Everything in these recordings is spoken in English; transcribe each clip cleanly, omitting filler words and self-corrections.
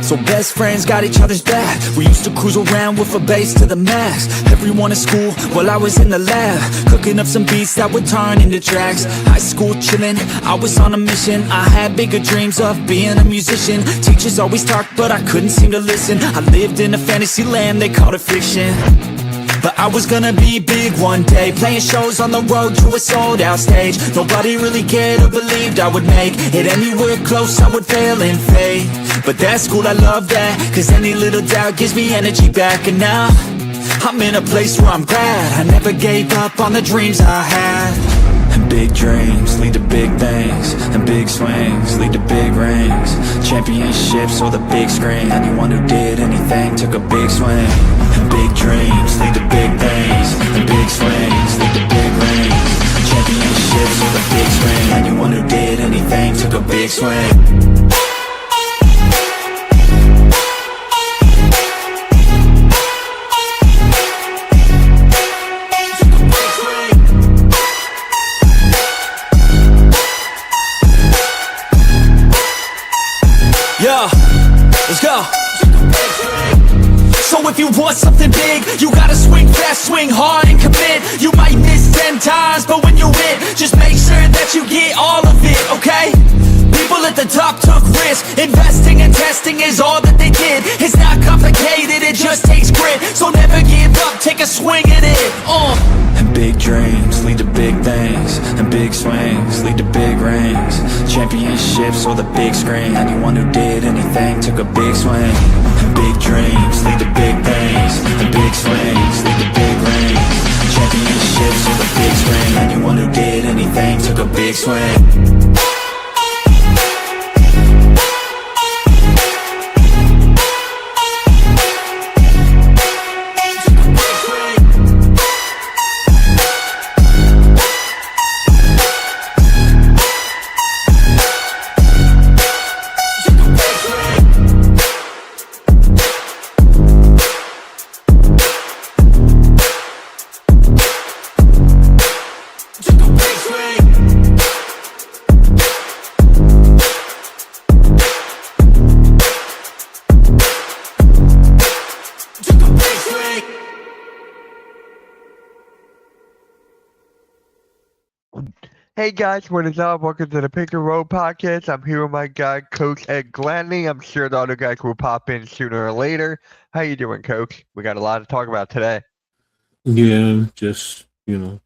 So best friends got each other's back. We used to cruise around with a bass to the max. Everyone at school while I was in the lab, cooking up some beats that would turn into tracks. High school chillin', I was on a mission. I had bigger dreams of being a musician. Teachers always talked but I couldn't seem to listen. I lived in a fantasy land, they called it fiction. But I was gonna be big one day, playing shows on the road to a sold out stage. Nobody really cared or believed I would make it anywhere close, I would fail and fade. But that's cool, I love that, cause any little doubt gives me energy back. And now, I'm in a place where I'm glad I never gave up on the dreams I had. And big dreams lead to big things, and big swings lead to big rings. Championships or the big screen, anyone who did anything took a big swing. And big dreams lead to big things, and big swings lead to big rings. Championships or the big screen, anyone who did anything took a big swing. Yeah, let's go. So if you want something big, you gotta swing fast, swing hard and commit. You might miss 10 times, but when you hit, just make sure that you get all of it, okay? People at the top took risks. Investing and testing is all that they did. It's not complicated, it just takes grit. So never give up, take a swing at it. And big dreams lead to big things, and big swings lead to big rings. Championships or the big screen, anyone who did anything took a big swing. And big dreams lead to big things, and big swings lead to big rings. Championships or the big screen, anyone who did anything took a big swing. Hey guys, what is up? Welcome to the Pick and Roll Podcast. I'm here with my guy, Coach Ed Gladney. I'm sure the other guys will pop in sooner or later. How you doing, Coach? We got a lot to talk about today. Yeah, just been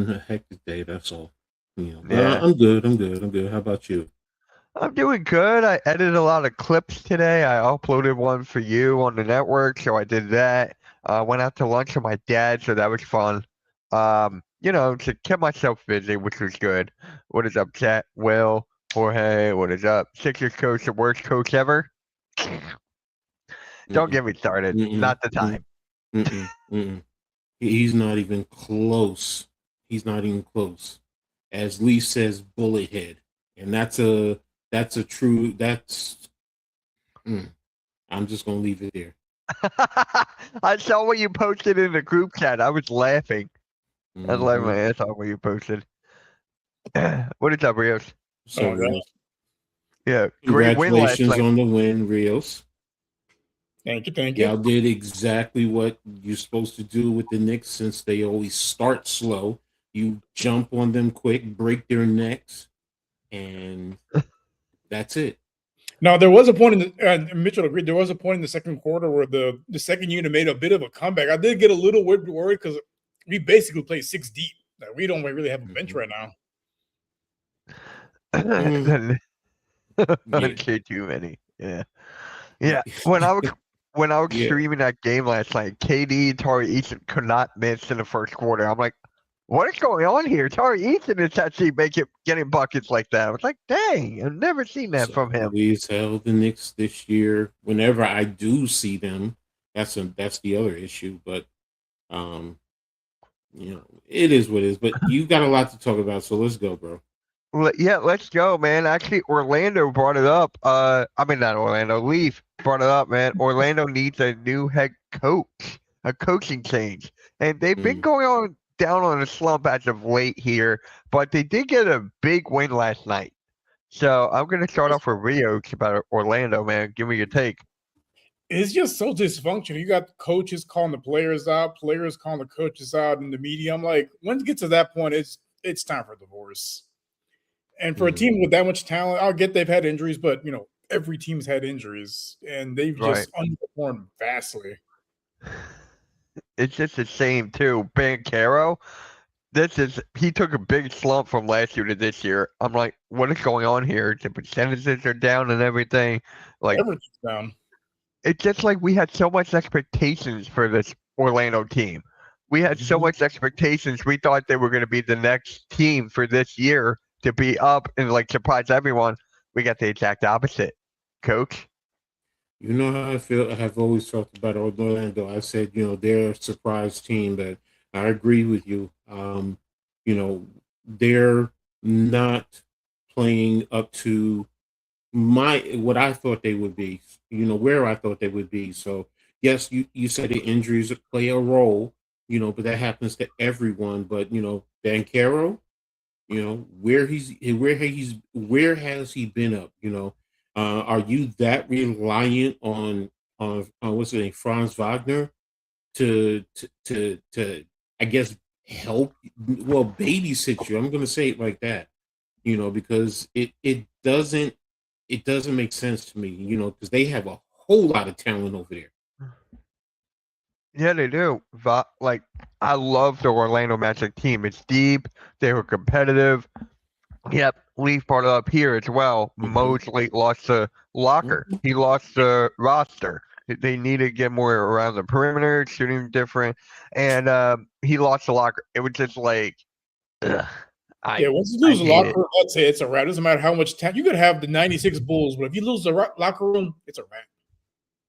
a hectic day. That's all. Yeah. I'm good. How about you? I'm doing good. I edited a lot of clips today. I uploaded one for you on the network, so I did that. Went out to lunch with my dad, so that was fun. To keep myself busy, which was good. What is up, chat? Will, Jorge, what is up? Sixers coach, the worst coach ever? Don't get me started. Not the time. He's not even close. As Lee says, bullet head. And I'm just going to leave it there. I saw what you posted in the group chat. I was laughing. I laughed my ass off what you posted. What is up, Rios? So, yeah, great win last congratulations night. on the win, Rios. Thank you. Y'all did exactly what you're supposed to do with the Knicks, since they always start slow. You jump on them quick, break their necks, and that's it. Now, there was a point in the Mitchell agreed. There was a point in the second quarter where the second unit made a bit of a comeback. I did get a little worried because we basically play 6 deep. Like, we don't really have a bench right now. Okay, too many. Yeah. When I was streaming that game last night, KD and Tari Eason could not miss in the first quarter. I'm like, what is going on here? Tari Eason is actually getting buckets like that. I was like, dang, I've never seen that from him. He's held the Knicks this year. Whenever I do see them, that's the other issue. But it is what it is. But you got a lot to talk about, so let's go, bro. Yeah, let's go, man. Actually, Orlando brought it up. Not Orlando. Leaf brought it up, man. Orlando needs a new head coach, a coaching change. And they've been going down on a slump as of late here, but they did get a big win last night. So I'm going to start off with Rio about Orlando, man. Give me your take. It's just so dysfunctional. You got coaches calling the players out, players calling the coaches out in the media. I'm like, when it gets to that point, it's time for divorce. And for a team with that much talent, I'll get they've had injuries, but every team's had injuries, and they've Right. just underperformed vastly. It's just the same too. Bancaro, he took a big slump from last year to this year. I'm like, what is going on here? The percentages are down and everything. Like, Everything's down. it's just like we had so much expectations for this Orlando team. We had so much expectations. We thought they were going to be the next team for this year to be up and like surprise everyone. We got the exact opposite, Coach. You know how I feel. I have always talked about Orlando. I said, they're a surprise team, but I agree with you. They're not playing up to what I thought they would be. Where I thought they would be. So yes, you said the injuries play a role. But that happens to everyone. But Bancaro, where has he been up? Are you that reliant on what's his name, Franz Wagner, to I guess babysit you? I'm going to say it like that, because it doesn't make sense to me, because they have a whole lot of talent over there. Yeah, they do. Like, I love the Orlando Magic team. It's deep. They were competitive. Yep, Leaf brought it up here as well. Mosley lost the locker. He lost the roster. They need to get more around the perimeter, shooting different, and he lost the locker. It was just like, ugh, once you lose the locker room, I'd say it's a wrap. It doesn't matter how much talent you could have the '96 Bulls, but if you lose the locker room, it's a wrap.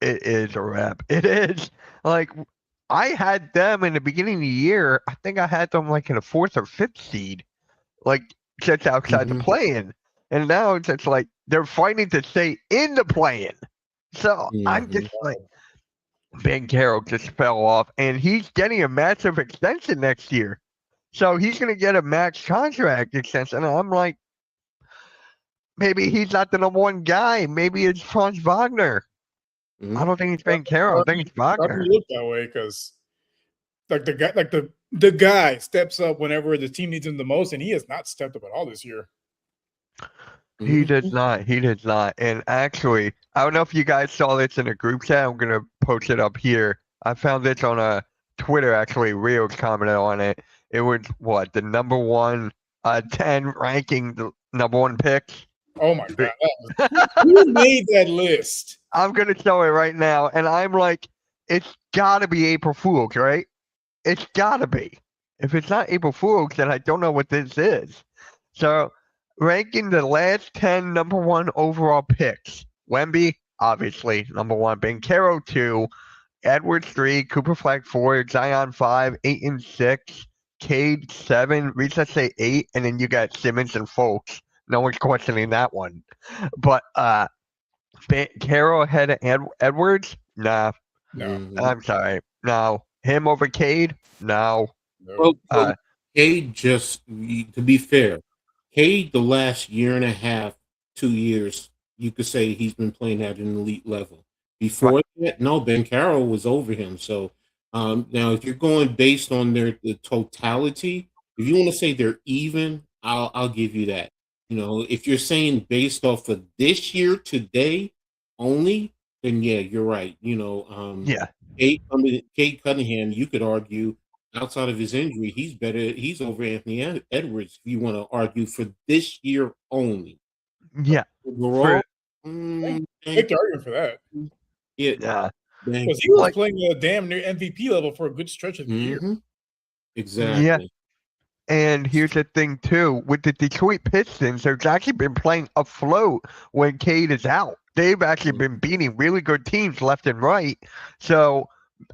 It is a wrap. It is. Like, I had them in the beginning of the year. I think I had them like in a 4th or 5th seed, like just outside the play-in. And now it's just like they're fighting to stay in the play-in. So I'm just like, Bancaro just fell off, and he's getting a massive extension next year. So he's going to get a max contract extension. And I'm like, maybe he's not the number one guy. Maybe it's Franz Wagner. I don't think it's Bancaro. I think it's Wagner. It look that way because, like the guy steps up whenever the team needs him the most, and he has not stepped up at all this year. He did not. He did not. And actually, I don't know if you guys saw this in a group chat. I'm gonna post it up here. I found this on a Twitter. Actually, Rio's commented on it. It was the number 1 10 ranking, the number 1 pick. Oh my god! Who made that list? I'm gonna show it right now, and I'm like, it's gotta be April Fool's, right? It's gotta be. If it's not April Fool's, then I don't know what this is. So, ranking the last 10 number 1 overall picks: Wemby, obviously number 1; Bancaro 2; Edwards 3; Cooper Flag 4; Zion 5; 8 and 6; Cade 7; Reese say 8, and then you got Simmons and Fultz. No one's questioning that one. But Bancaro ahead of No. Edwards? Nah. I'm sorry. No. Him over Cade? No. Well, Cade, just to be fair, Cade the last year and a half, 2 years, you could say he's been playing at an elite level. Before that, no, Bancaro was over him. So now, if you're going based on the totality, if you want to say they're even, I'll give you that. If you're saying based off of this year today only, then yeah, you're right. Yeah. Cade Cunningham, you could argue outside of his injury, he's better. He's over Anthony Edwards. If you want to argue for this year only, Yeah. overall, Make the argument for that. Yeah. Because he was playing a damn near MVP level for a good stretch of the year. Exactly. Yeah. And here's the thing too, with the Detroit Pistons, they've actually been playing afloat when Cade is out. They've actually been beating really good teams left and right. So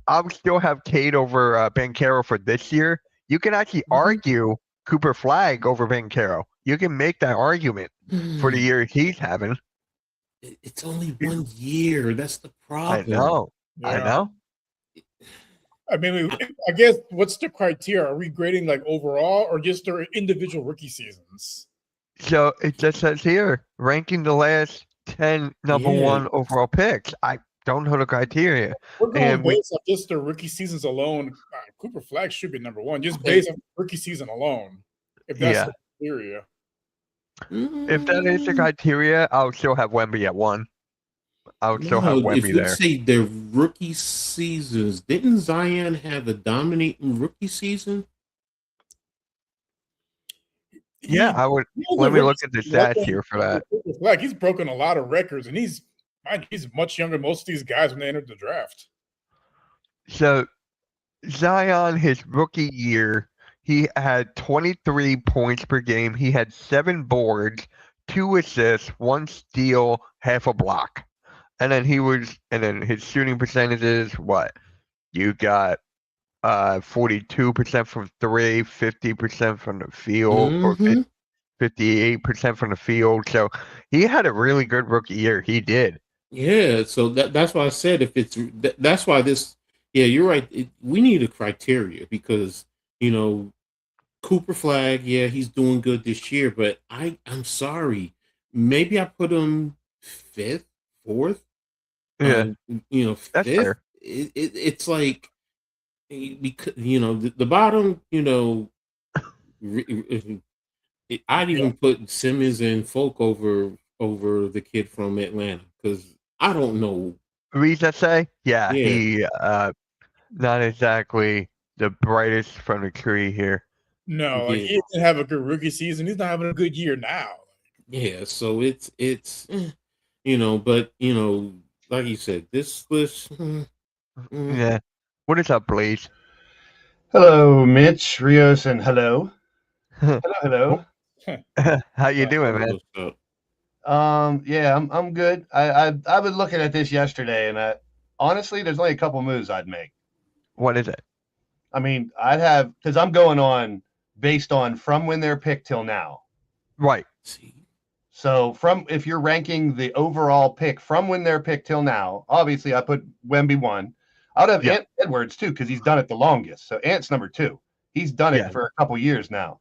I would still have Cade over Bancaro for this year. You can actually argue Cooper Flag over Bancaro. You can make that argument for the year he's having. It's only 1 year. That's the problem. I know. Yeah. I know. I mean, I guess what's the criteria? Are we grading like overall or just their individual rookie seasons? So it just says here, ranking the last 10 number 1 overall picks. don't know the criteria. We're going And we, based off just the rookie seasons alone. Cooper Flag should be number one, just based on rookie season alone. If that's yeah, the criteria. if that is the criteria, I'll still have Wemby at 1. I would still have No, if Wemby we there. say their rookie seasons, didn't Zion have a dominating rookie season? Yeah, I would. Let me look at the stats here for that. Like he's broken a lot of records, and he's much younger than most of these guys when they entered the draft. So Zion, his rookie year, he had 23 points per game. He had 7 boards, 2 assists, 1 steal, half a block. And then his shooting percentages, what? You got 42% from 3, 50% from the field, or 58% from the field. So he had a really good rookie year. He did. Yeah, so that's why I said if it's that's why this. Yeah, you're right. We need a criteria because Cooper Flag. Yeah, he's doing good this year, but I'm sorry. Maybe I put him 5th, 4th. Yeah, that's 5th. fair. It's like because the bottom. I'd even put Simmons and Folk over the kid from Atlanta because I don't know. Reza say, yeah, Yeah. he not exactly the brightest from the tree here. No, like he didn't have a good rookie season. He's not having a good year now. Yeah, so it's but like you said, this list. Yeah. What is up, Blaze? Hello, Mitch, Rios, and hello. Hello. How you doing, man? What's up? Yeah, I'm good. I was looking at this yesterday, and honestly, there's only a couple moves I'd make. What is it? I mean, I'd have because I'm going on based on from when they're picked till now. Right. So if you're ranking the overall pick from when they're picked till now, obviously I put Wemby 1. I would have Ant Edwards too because he's done it the longest. So Ant's number 2. He's done it for a couple years now.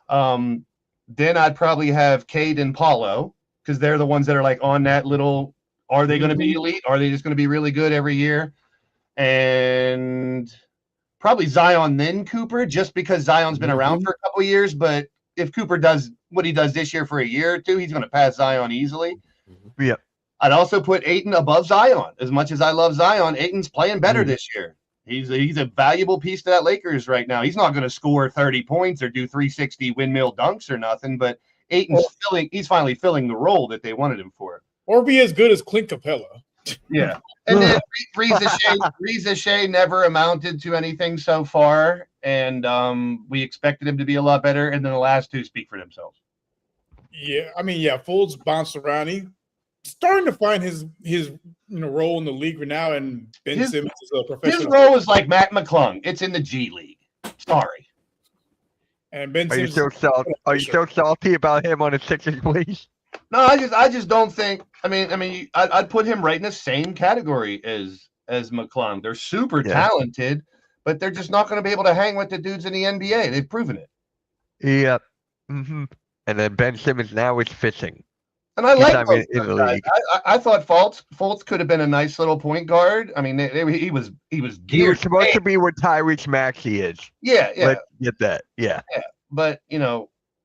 Then I'd probably have Cade and Paulo because they're the ones that are like on that little. Are they going to be elite? Are they just going to be really good every year? And probably Zion then Cooper, just because Zion's been around for a couple of years. But if Cooper does what he does this year for a year or two, he's going to pass Zion easily. Yep. I'd also put Ayton above Zion. As much as I love Zion, Ayton's playing better this year. He's a valuable piece to that Lakers right now. He's not going to score 30 points or do 360 windmill dunks or nothing, but Ayton's he's finally filling the role that they wanted him for. Or be as good as Clint Capella. Yeah. And then Reza Shea never amounted to anything so far, and we expected him to be a lot better, and then the last 2 speak for themselves. Yeah, I mean, Fultz bounced around. He's starting to find his role in the league right now, and Ben Simmons is a professional. His role is like Matt McClung. It's in the G League. Sorry. And Ben Are you Simmons so salty about him on the Sixers, please? No, I just don't think. I'd put him right in the same category as McClung. They're super talented, but they're just not going to be able to hang with the dudes in the NBA. They've proven it. Yep. Mm-hmm. And then Ben Simmons now is fishing. And I like those in the guys. league. I thought Fultz could have been a nice little point guard. I mean, he was He was geared. supposed to be what Tyrese Maxey is. Yeah. Let's get that. Yeah. But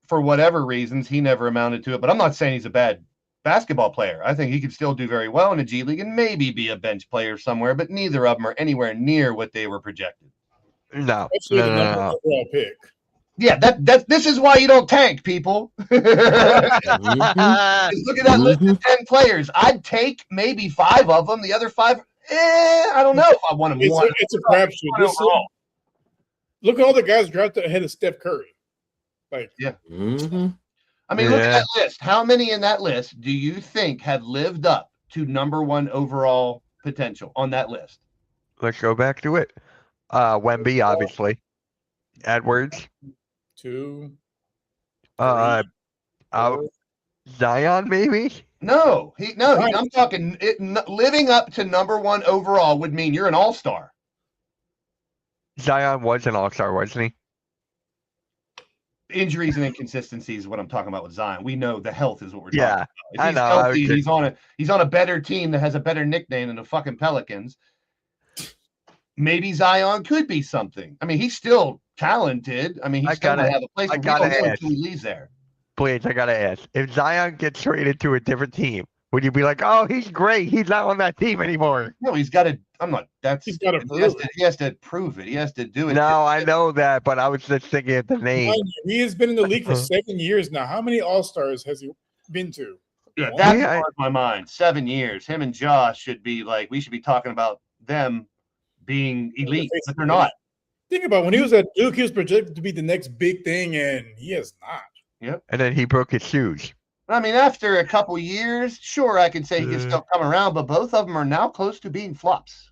for whatever reasons, he never amounted to it. But I'm not saying he's a bad basketball player. I think he could still do very well in the G League and maybe be a bench player somewhere. But neither of them are anywhere near what they were projected. No. Especially the number one overall pick. Yeah, this is why you don't tank, people. Just look at that list of 10 players. I'd take maybe 5 of them. The other 5, I don't know if I want them. It's a crapshoot. Look at all the guys drafted ahead of Steph Curry. I mean, look at that list. How many in that list do you think have lived up to number 1 overall potential on that list? Let's go back to it. Wemby, obviously. Edwards. 2. Zion, maybe? No. I'm talking living up to number 1 overall would mean you're an all-star. Zion was an all-star, wasn't injuries and inconsistencies is what I'm talking about with Zion. We know the health is what we're talking Yeah, about. If I he's know. healthy, he's on a better team that has a better nickname than the fucking Pelicans. Maybe Zion could be something. I mean, he's still talented. I mean, he's still gonna have a place, but we don't know until he leaves there. Please, I gotta ask. If Zion gets traded to a different team, would you be like, "Oh, he's great. He's not on that team anymore"? No, he's got to. I'm not. He's got to prove it. He has to prove it. He has to do it. No, I know that, but I was just thinking of the name. He has been in the league for 7 years now. How many All-Stars has he been to? Yeah, that blows my mind. 7 years. Him and Josh should be like. We should be talking about them being elite, but they're not. Think about when he was at Duke, he was projected to be the next big thing, and he has not. Yep. And then he broke his shoes. I mean, after a couple years, sure, I can say he can still come around, but both of them are now close to being flops.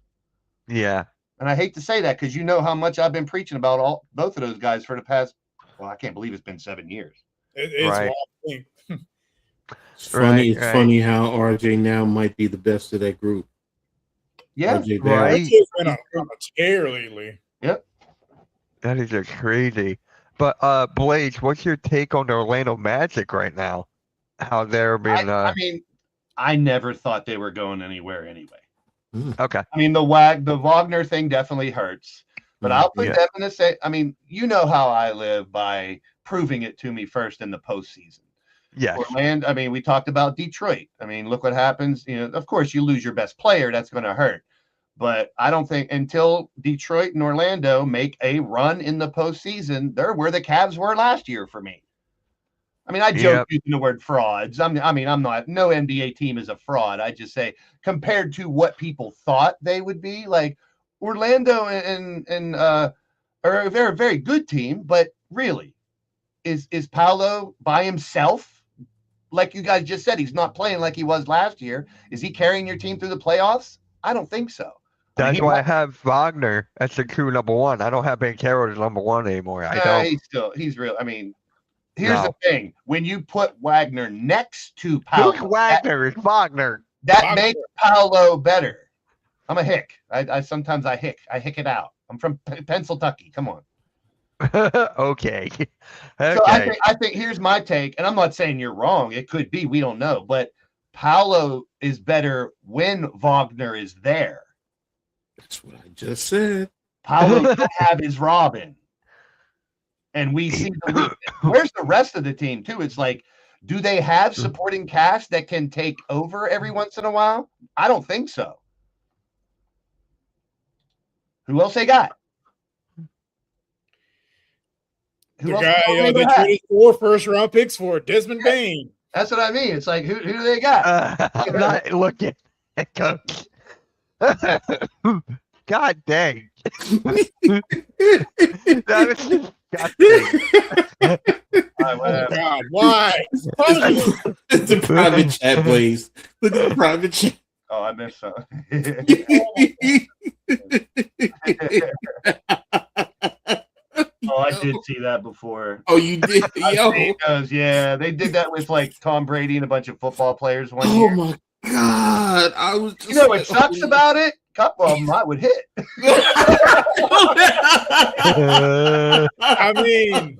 Yeah. And I hate to say that because you know how much I've been preaching about both of those guys for the past. Well, I can't believe it's been 7 years. It's right. It's funny. It's funny how RJ now might be the best of that group. Yeah, right. RJ's been on a tear lately. Yep. That is just crazy. But Blaze, what's your take on the Orlando Magic right now? How they're being I mean, I never thought they were going anywhere anyway. Okay. I mean, the Wagner thing definitely hurts, but I'll put them in the same. I mean, you know how I live by proving it to me first in the postseason. Yeah. Orlando, I mean, we talked about Detroit. I mean, look what happens. You know, of course, you lose your best player. That's going to hurt. But I don't think until Detroit and Orlando make a run in the postseason, they're where the Cavs were last year for me. I mean, I joke using the word frauds. I'm not. No NBA team is a fraud. I just say compared to what people thought they would be, like Orlando and are a very, very good team. But really, is Paolo by himself? Like you guys just said, he's not playing like he was last year. Is he carrying your team through the playoffs? I don't think so. That's why I have Wagner as the true number one. I don't have Banchero as number one anymore. I don't. He's real. I mean, here's the thing: when you put Wagner next to Paolo, Wagner? It's Wagner. That makes Paolo better. I'm a hick. I sometimes I hick it out. I'm from Pennsylvania. Come on. Okay. So I think here's my take, and I'm not saying you're wrong. It could be, we don't know, but Paolo is better when Wagner is there. That's what I just said. Paolo don't have his Robin, and we see where's the rest of the team too? It's like, do they have supporting cast that can take over every once in a while? I don't think so. Who else they got? The guy they traded 4 first-round picks for, Desmond Bain. That's what I mean. It's like, who do they got? I'm not looking at Coach. God dang. That was just Oh God, why? It's a private chat, Blaze. Look at the private chat. Oh, I missed some. Oh, I did see that before. Oh, you did? Yo. Yeah, they did that with like Tom Brady and a bunch of football players one year. Oh my God. I was just what sucks about it? A couple of them I would hit. I mean,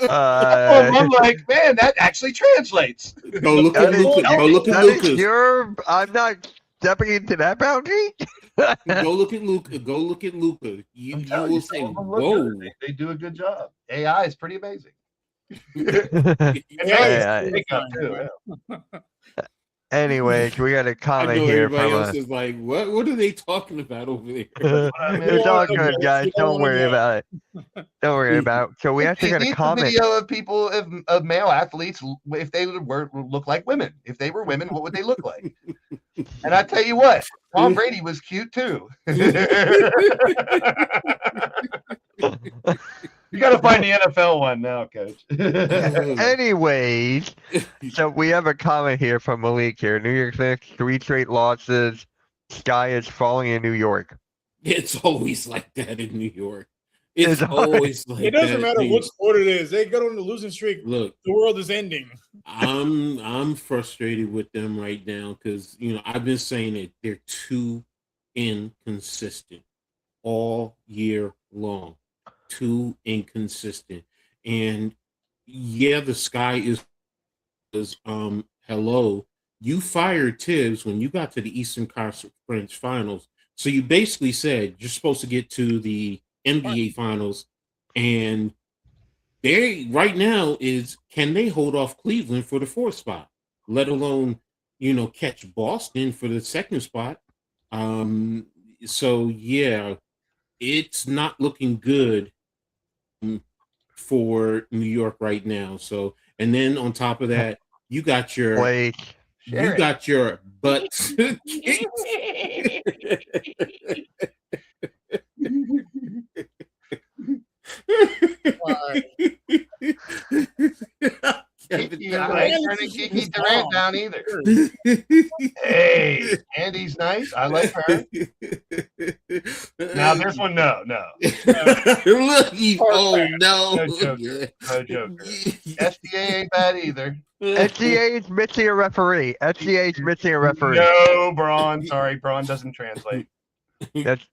I'm like, man, that actually translates. Go look at Luka. Go look at Luka. I'm not stepping into that boundary. Go look at Luka. Go look at Luka. You will say, whoa. They do a good job. AI is pretty amazing. Anyways, we got a comment here from else is like, what are they talking about over there? It's all good, guys. Don't worry about it. Don't worry about it. So we actually got a comment. Video of people of male athletes, if they would look like women. If they were women, what would they look like? And I tell you what, Tom Brady was cute too. You got to find the NFL one now, Coach. Anyways, so we have a comment here from Malik here. New York Knicks, 3 straight losses. Sky is falling in New York. It's always like that in New York. It's always like that. It doesn't matter what sport it is. They go on the losing streak. Look, the world is ending. I'm frustrated with them right now because I've been saying it. They're too inconsistent all year long. Too inconsistent. And yeah, the sky is hello. You fired Tibbs when you got to the Eastern Conference Finals. So you basically said you're supposed to get to the NBA Finals, and they right now is can they hold off Cleveland for the fourth spot, let alone catch Boston for the second spot. So yeah, it's not looking good for New York right now. So, and then on top of that, you got your Blake. you got your butts kicked. I ain't turning Kiki Durant down either. Hey, Andy's nice. I like her. Now this one, no. Look, oh no, No joker. No joker. SGA ain't bad either. SGA is missing a referee. SGA is missing a referee. No, Braun. Sorry, Braun doesn't translate. That's,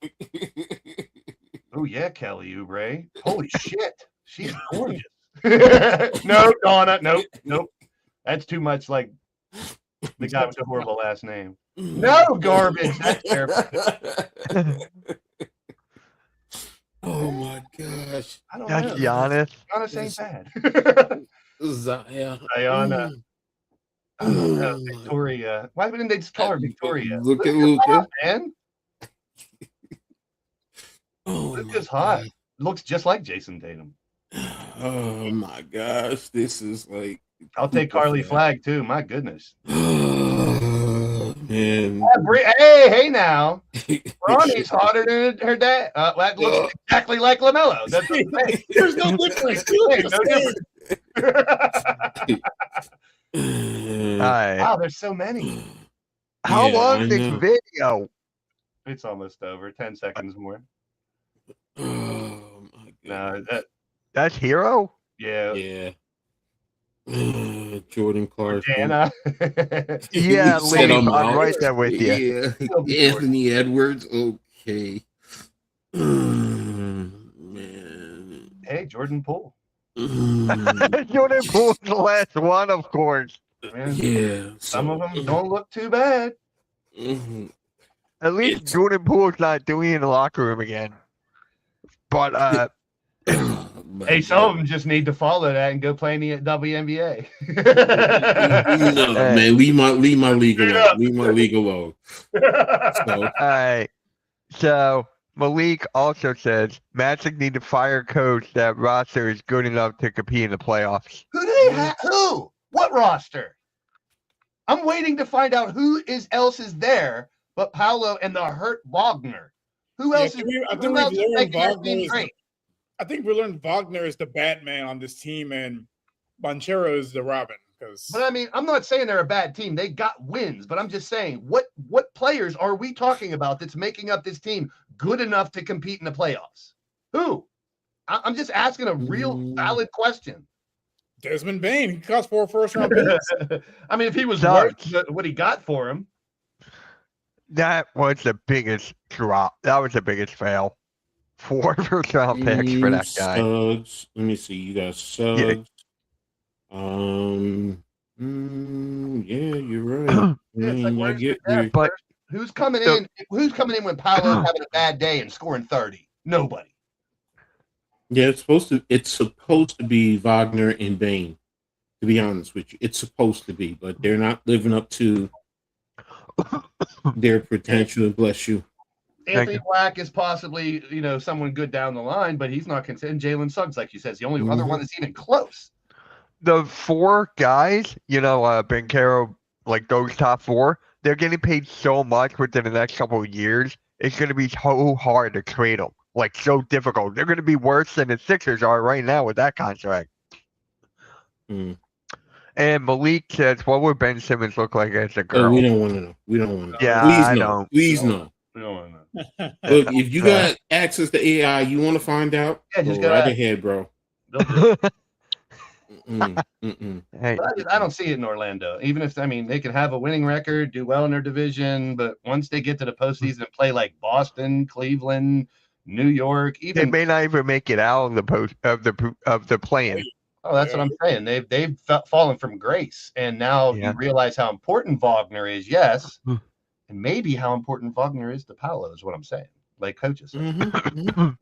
Oh yeah, Kelly Oubre. Holy shit, she's gorgeous. No, Donna. Nope. That's too much like the guy with the horrible last name. No garbage. That's terrible. Oh my gosh. I don't that's know. Giannis. Giannis ain't bad. Zion. Diana. I don't know. Victoria. Why didn't they just call her Victoria? Look at Luka. Man. Oh, Luka's hot. Looks just like Jason Tatum. Oh my gosh, this is like. I'll take Carly Flagg too. My goodness. Oh, man. Hey now. Ronnie's hotter than her dad. That looks exactly like LaMelo. That's what I'm saying. There's no difference. Hey, no difference. All right. Wow, there's so many. How Yeah, long I is this know. video? It's almost over. 10 seconds more. Oh my god. No, That's Hero? yeah. Yeah. Jordan Clarkson. Jana. Yeah, He said leave. I'm I'm out. right there with you. Yeah. Anthony Edwards. Okay. Man. Hey, Jordan Poole. Jordan Poole's the last one, of course. Man, Yeah. some of them don't look too bad. Mhm. At least It's- Jordan Poole's not doing it in the locker room again. But Oh, my Hey, some God. of them just need to follow that and go play in the WNBA. No, man, leave my league Straight alone. up. Leave my league alone. So, all right. So Malik also says Magic need to fire a coach that roster is good enough to compete in the playoffs. Who do they have? Who? What roster? I'm waiting to find out who else is there but Paolo and the hurt Wagner. Who else is I think who we've else is learned making that Wagner team is great? I think we learned Wagner is the Batman on this team and Banchero is the Robin. But I mean, I'm not saying they're a bad team. They got wins, but I'm just saying what players are we talking about that's making up this team good enough to compete in the playoffs? Who? I'm just asking a real valid question. Desmond Bain, he cost 4 first-round picks. I mean, if he was Sucks. worth what he got for him. That was the biggest drop. That was the biggest fail. 4 first-round picks for that guy. Suggs. Let me see. You got Suggs. Yeah, you're right. Yeah, it's like, I where's get your where- depth? But Who's coming in? Who's coming in when Paolo's having a bad day and scoring 30? Nobody. Yeah, it's supposed to be Wagner and Bain. To be honest with you, it's supposed to be, but they're not living up to their potential. Bless you. Anthony you. Black is possibly, someone good down the line, but he's not considered. Jalen Suggs, like you said, is the only other one that's even close. the 4 guys, Bencaro, like those top 4, they're getting paid so much within the next couple of years. It's going to be so hard to trade them. Like, so difficult. They're going to be worse than the Sixers are right now with that contract. Mm. And Malik says, what would Ben Simmons look like as a Oh, girl? we don't want to know. We don't want to know. Yeah, Please I no. don't. Please no. We don't want to know. Look, if you got access to AI, you want to find out? Yeah, just go go right ahead. ahead, bro. They'll do it. Hey, But I don't see it in Orlando. Even if, they can have a winning record, do well in their division, but once they get to the postseason and play like Boston, Cleveland, New York, they even may not even make it out of the play-in. Oh, that's what I'm saying. They've fallen from grace, and now Yeah. you realize how important Wagner is. Yes, and maybe how important Wagner is to Paolo is what I'm saying. Like coaches said.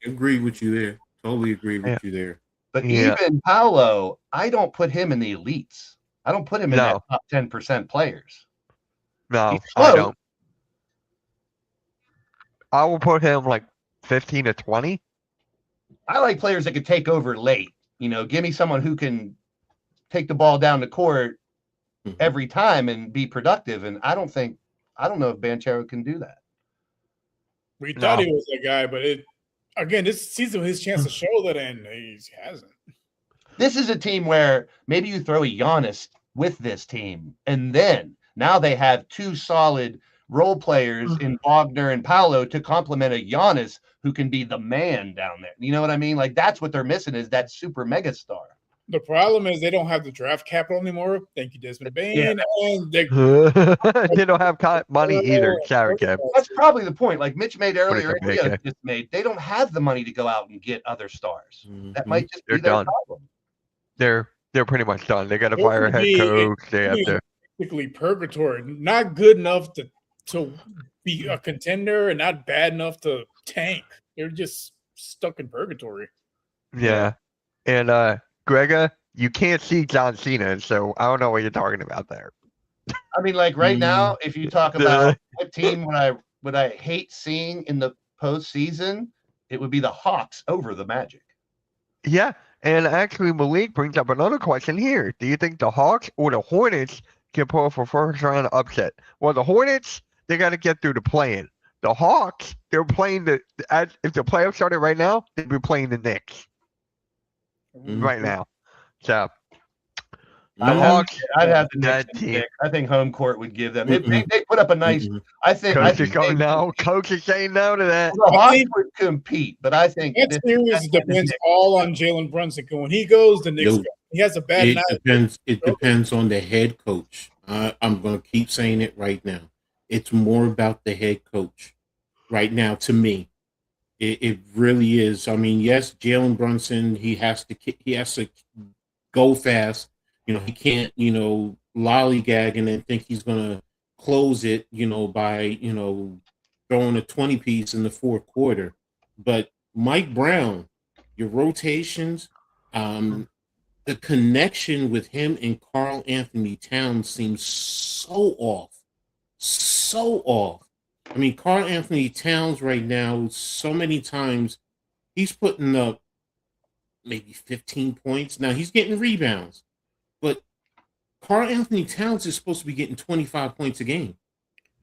Agree with you there. Totally agree with you there. But Yeah. even Paolo, I don't put him in the elites. I don't put him in that No. top 10% players. No, He's I close. don't. I will put him like 15 to 20. I like players that can take over late. You know, give me someone who can take the ball down the court every time and be productive. And I don't know if Banchero can do that. We thought he was that guy, but again, this season was his chance to show that, and he hasn't. This is a team where maybe you throw a Giannis with this team, and then now they have two solid role players in Wagner and Paolo to complement a Giannis who can be the man down there. You know what I mean? Like that's what they're missing is that super mega star. The problem is they don't have the draft capital anymore. Thank you, Desmond Bain. Yeah. And they don't have money either, salary cap. That's probably the point. Like Mitch made earlier, What is it, just made. They don't have the money to go out and get other stars. That might just be They're their done. problem. They're pretty much done. They got to fire a head coach. They have to. Basically purgatory. Not good enough to be a contender, and not bad enough to tank. They're just stuck in purgatory. Yeah, and Grega, you can't see John Cena, so I don't know what you're talking about there. I mean, like right now, if you talk about what team would I hate seeing in the postseason, it would be the Hawks over the Magic. Yeah, and actually, Malik brings up another question here. Do you think the Hawks or the Hornets can pull for first round upset? Well, the Hornets, they got to get through the play-in. The Hawks, they're playing if the playoffs started right now, they'd be playing the Knicks right now. So I'd have the that Knicks. team. I think home court would give them. They put up a nice. I think. Coach is going no. Coach is saying no to that. The Hawks would compete, but I think that series depends all on Jalen Brunson. When he goes, the Knicks go. He has a bad night. It depends on the head coach. I'm going to keep saying it right now. It's more about the head coach right now. To me, it really is. I mean, yes, Jalen Brunson. He has to go fast. You know, he can't, lollygag and then think he's going to close it, by, throwing a 20-piece in the fourth quarter. But Mike Brown, your rotations, the connection with him and Karl Anthony Towns seems so off. So off. I mean, Karl Anthony Towns right now, so many times, he's putting up maybe 15 points. Now, he's getting rebounds. But Karl Anthony Towns is supposed to be getting 25 points a game.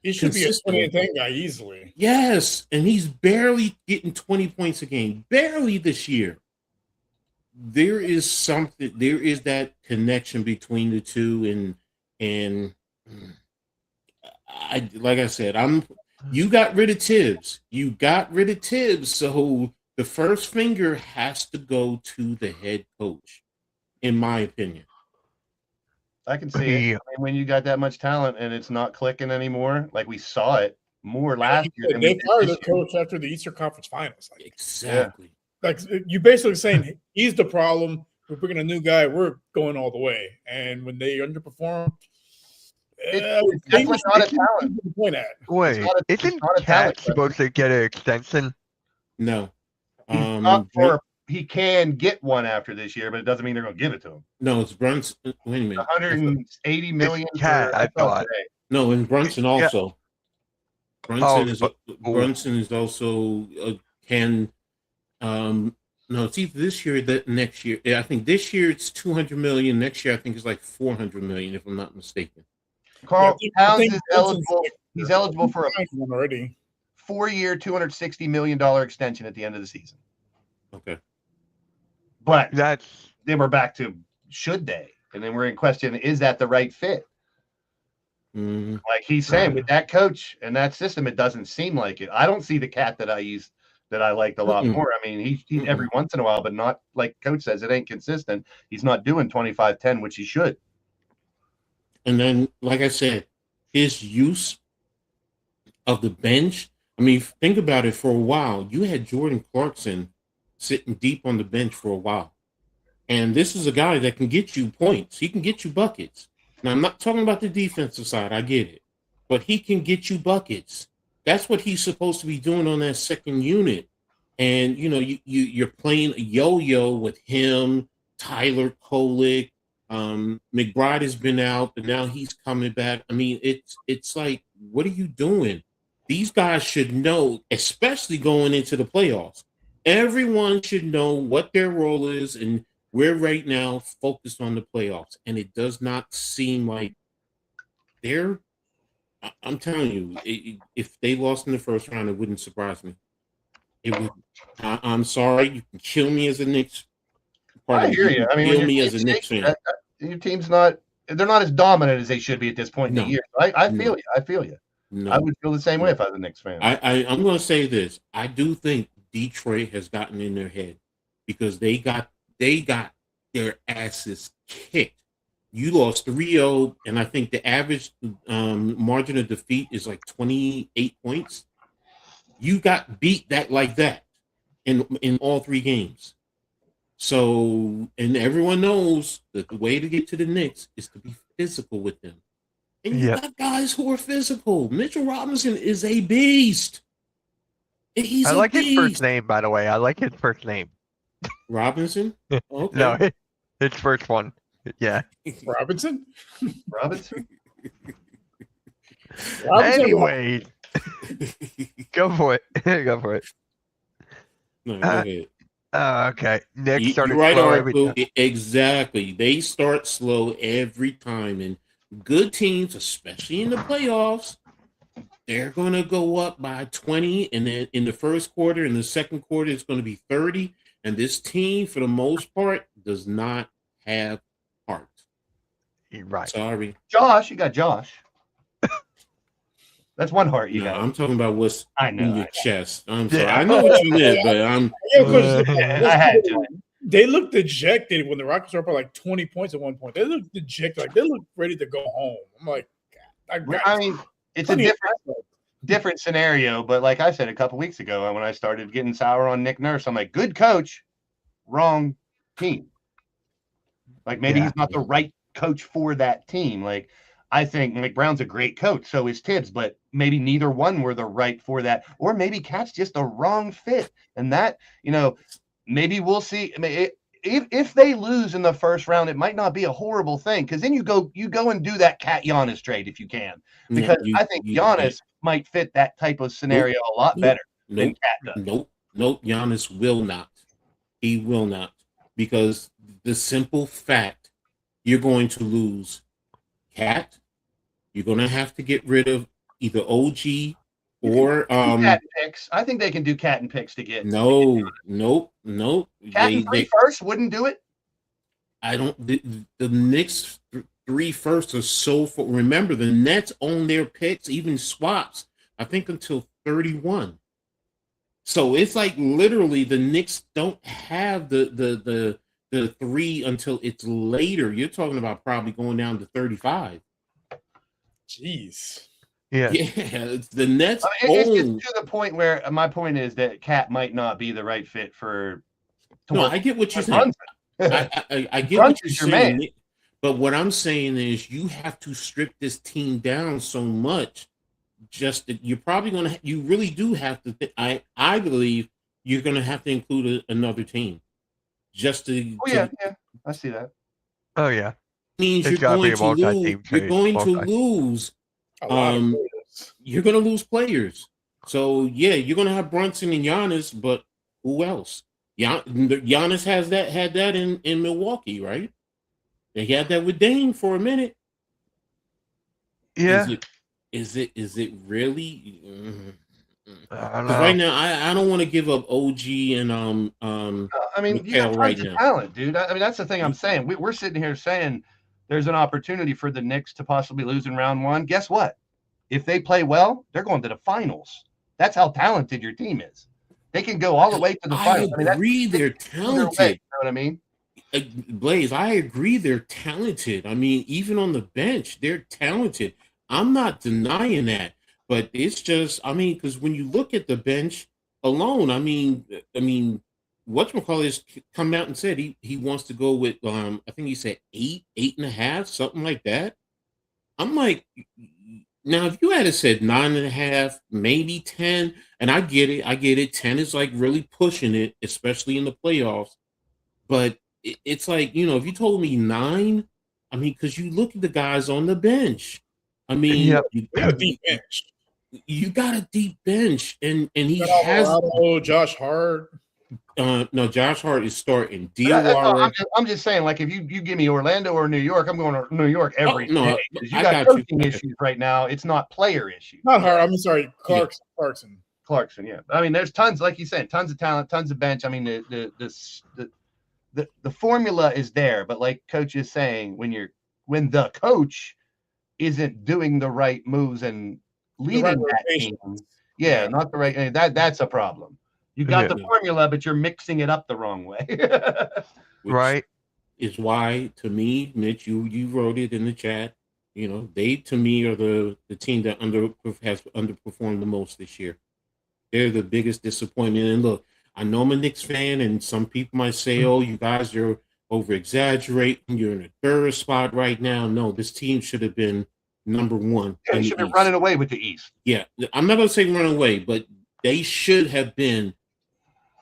He should be a 20 guy easily. Yes, and he's barely getting 20 points a game. Barely this year. There is that connection between the two, and like I said, you got rid of Tibbs. So the first finger has to go to the head coach, in my opinion. I can see it. I mean, when you got that much talent and it's not clicking anymore, like we saw it more last year. They fired the coach after the Eastern Conference Finals. Exactly. Like you basically saying he's the problem. We're bringing a new guy. We're going all the way. And when they underperform, it's definitely not a talent. Point at. Wait, isn't Cat supposed to get an extension? No. He can get one after this year, but it doesn't mean they're going to give it to him. No, it's Brunson. Wait a minute. 180 million. Cat, I thought. No, and Brunson also. Yeah. Brunson is also can. No, it's either this year or that next year. I think this year it's 200 million. Next year I think it's like 400 million, if I'm not mistaken. Karl Towns is eligible. He's eligible for a already 4-year, $260 million extension at the end of the season. Okay. But then we're back to should they? And then we're in question, is that the right fit? Like he's saying, with that coach and that system, it doesn't seem like it. I don't see the Cat that I liked a lot more. I mean, he every once in a while, but not like coach says, it ain't consistent. He's not doing 25-10, which he should. And then, like I said, his use of the bench. I mean, think about it. For a while, you had Jordan Clarkson sitting deep on the bench for a while. And this is a guy that can get you points. He can get you buckets. Now, I'm not talking about the defensive side. I get it. But he can get you buckets. That's what he's supposed to be doing on that second unit. And, you're playing a yo-yo with him, Tyler Kolek. McBride has been out, but now he's coming back. I mean, it's like, what are you doing? These guys should know, especially going into the playoffs. Everyone should know what their role is, and we're right now focused on the playoffs. And it does not seem like I'm telling you, if they lost in the first round, it wouldn't surprise me. It would. I'm sorry. You can kill me as a Knicks. I hear you. I mean, kill me as a Knicks fan. Your team's they're not as dominant as they should be at this point in the year. I feel you. I feel you. No. I would feel the same way if I was a Knicks fan. I'm going to say this. I do think Detroit has gotten in their head because they got their asses kicked. You lost 3-0, and I think the average margin of defeat is like 28 points. You got beat like that in all 3 games. So, and everyone knows that the way to get to the Knicks is to be physical with them. And you got guys who are physical. Mitchell Robinson is a beast. I like his first name, by the way. I like his first name. Robinson? Okay. No, his first one. Yeah. Robinson? Robinson? Anyway, go for it. Go for it. No, go ahead. Okay. Nick started right slow on, every time. Exactly. They start slow every time, and good teams, especially in the playoffs, they're going to go up by 20, and then in the first quarter, in the second quarter, it's going to be 30. And this team, for the most part, does not have heart. You're right. Sorry. Josh, you got Josh. That's one heart you got. I'm talking about what's in your chest. I'm sorry. Yeah. I know what you meant, but I'm. I had to. They looked dejected when the Rockets were up by like 20 points at one point. They looked dejected, like they looked ready to go home. I'm like, I mean, it's a different scenario, but like I said a couple weeks ago, when I started getting sour on Nick Nurse, I'm like, good coach, wrong team. Like maybe he's not the right coach for that team. Like I think McBrown's a great coach, so is Tibbs, but maybe neither one were the right for that, or maybe Cat's just a wrong fit, and that maybe we'll see. I mean, if they lose in the first round, it might not be a horrible thing because then you go and do that Cat Giannis trade if you can, because I think Giannis might fit that type of scenario a lot better than Cat does. Nope. Giannis will not. He will not, because the simple fact you're going to lose Cat. You're going to have to get rid of either OG or Cat and picks. I think they can do Cat and picks to get. Nope. Cat and 3 first wouldn't do it. I don't. The Knicks 3 firsts are so. Remember, the Nets own their picks, even swaps. I think until 31. So it's like literally the Knicks don't have the 3 until it's later. You're talking about probably going down to 35. Jeez. Yeah. It's the Nets. It's just to the point where my point is that Cat might not be the right fit for. No, I get what you're saying. I get what you're saying. But what I'm saying is you have to strip this team down so much. Just that you're probably going to. You really do have to. I believe you're going to have to include another team. Just to. Yeah, I see that. Oh yeah. Means you're going to lose. You're going to lose. You're going to lose players. So yeah, you're going to have Brunson and Giannis, but who else? Giannis had that in Milwaukee, right? They had that with Dame for a minute. Yeah. Is it really? I don't know. Right now, I don't want to give up OG and I mean, you got right tons of now. talent, dude. I mean, that's the thing I'm saying. We're sitting here saying there's an opportunity for the Knicks to possibly lose in round 1. Guess what? If they play well, they're going to the finals. That's how talented your team is. They can go all the way to the finals. I agree, they're talented. You know what I mean? Blaze, I agree they're talented. I mean, even on the bench, they're talented. I'm not denying that. But it's just, I mean, because when you look at the bench alone, I mean, whatchamacallit come out and said he wants to go with I think he said 8.5, something like that. I'm like, now if you had said 9.5, maybe 10, and I get it. 10 is like really pushing it, especially in the playoffs. But it's like, if you told me 9, I mean, because you look at the guys on the bench. I mean, Yep. you, We have a deep bench. you got a deep bench, and he Got has Alvarado, Josh Hart. no. Josh Hart is starting. But no, Diawara. I'm just saying, like, if you give me Orlando or New York, I'm going to New York every no, day. 'Cause you I got got you. coaching issues right now. It's not player issues. Not Hart. I'm sorry, Clarkson. Clarkson, yeah. I mean, there's tons, like you said, tons of talent, tons of bench. I mean, the formula is there, but like Coach is saying, when the coach isn't doing the right moves and leading that team, Yeah. not the right, that's a problem. You got the formula, but you're mixing it up the wrong way. Which Right. is why, to me, Mitch, you wrote it in the chat. They to me are the team that has underperformed the most this year. They're the biggest disappointment. And look, I know I'm a Knicks fan, and some people might say, "Oh, you guys are over exaggerating. You're in a third spot right now." No, this team should have been number 1. They should have running away with the East. Yeah, I'm not going to say run away, but they should have been.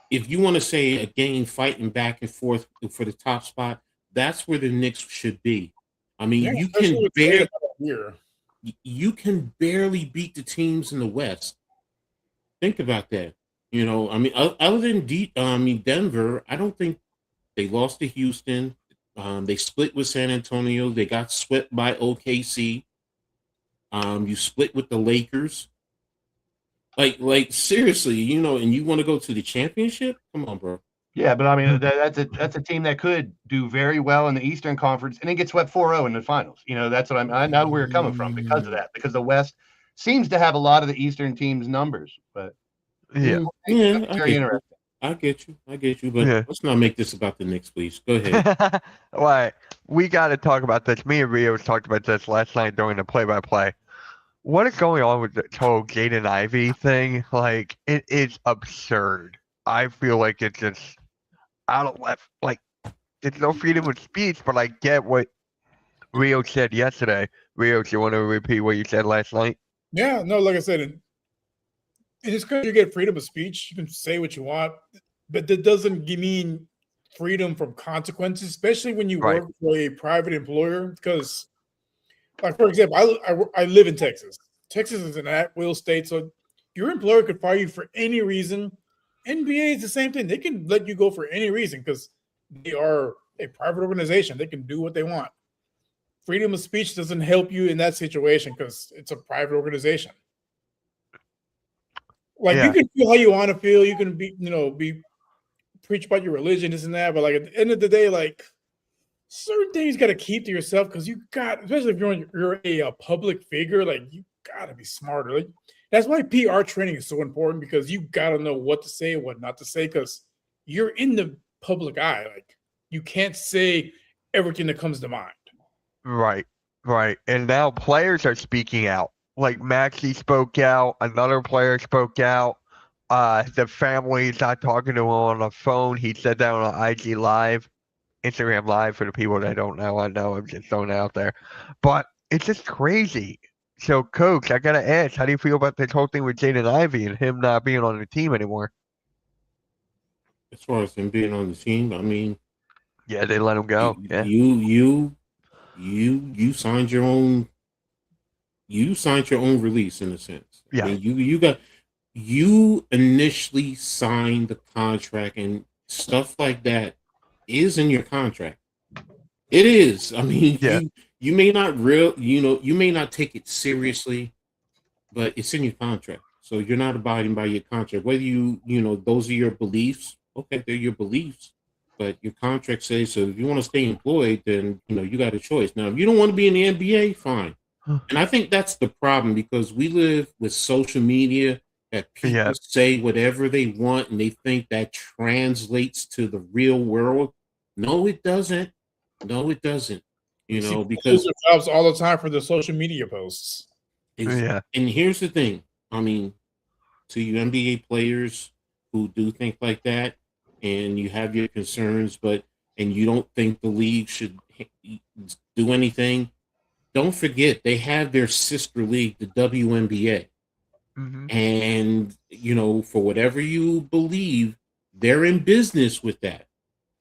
If you want to say a game fighting back and forth for the top spot, that's where the Knicks should be. I mean, you can barely beat the teams in the West. Think about that. I mean, other than Denver, I don't think they lost to Houston. They split with San Antonio. They got swept by OKC. You split with the Lakers. Like seriously, and you want to go to the championship? Come on, bro. Yeah, but I mean that's a team that could do very well in the Eastern Conference and then get swept 4-0 in the finals. That's what I know where you're coming from because of that. Because the West seems to have a lot of the Eastern teams' numbers, but very interesting. I get you, but let's not make this about the Knicks, please. Go ahead. Right. We got to talk about this. Me and Rio talked about this last night during the play-by-play. What is going on with the whole Jaden Ivey thing? Like, it is absurd. I feel like it's just out of left. Like, there's no freedom of speech, but I get what Rio said yesterday. Rio, do you want to repeat what you said last night? Yeah, no, like I said, in this country, you get freedom of speech. You can say what you want, but that doesn't mean freedom from consequences, especially when you work for a private employer. Because, like, for example, I live in Texas. Texas is an at-will state, so your employer could fire you for any reason. NBA is the same thing. They can let you go for any reason because they are a private organization. They can do what they want. Freedom of speech doesn't help you in that situation because it's a private organization. Like, you can feel how you want to feel. You can be preach about your religion, this and that. But like at the end of the day, like certain things you got to keep to yourself because especially if you're a public figure, like you got to be smarter. Like, that's why PR training is so important because you got to know what to say and what not to say because you're in the public eye. Like you can't say everything that comes to mind. Right. And now players are speaking out. Like Maxey spoke out. Another player spoke out. The family's not talking to him on the phone. He said that on IG Live, Instagram Live for the people that don't know. I know I'm just throwing it out there. But it's just crazy. So, Coach, I got to ask, how do you feel about this whole thing with Jaden Ivey and him not being on the team anymore? As far as him being on the team, I mean, yeah, they let him go. You signed your own. You signed your own release in a sense. Yeah. I mean, you initially signed the contract and stuff like that is in your contract. It is. I mean, you may not you may not take it seriously, but it's in your contract. So you're not abiding by your contract. Whether those are your beliefs, okay, they're your beliefs. But your contract says so. If you want to stay employed, then you got a choice. Now, if you don't want to be in the NBA, fine. And I think that's the problem because we live with social media that people say whatever they want and they think that translates to the real world. No, it doesn't. Because jobs all the time for the social media posts. Yeah. And here's the thing. I mean, to you NBA players who do think like that, and you have your concerns, and you don't think the league should do anything, don't forget they have their sister league, the WNBA. Mm-hmm. And, for whatever you believe, they're in business with that.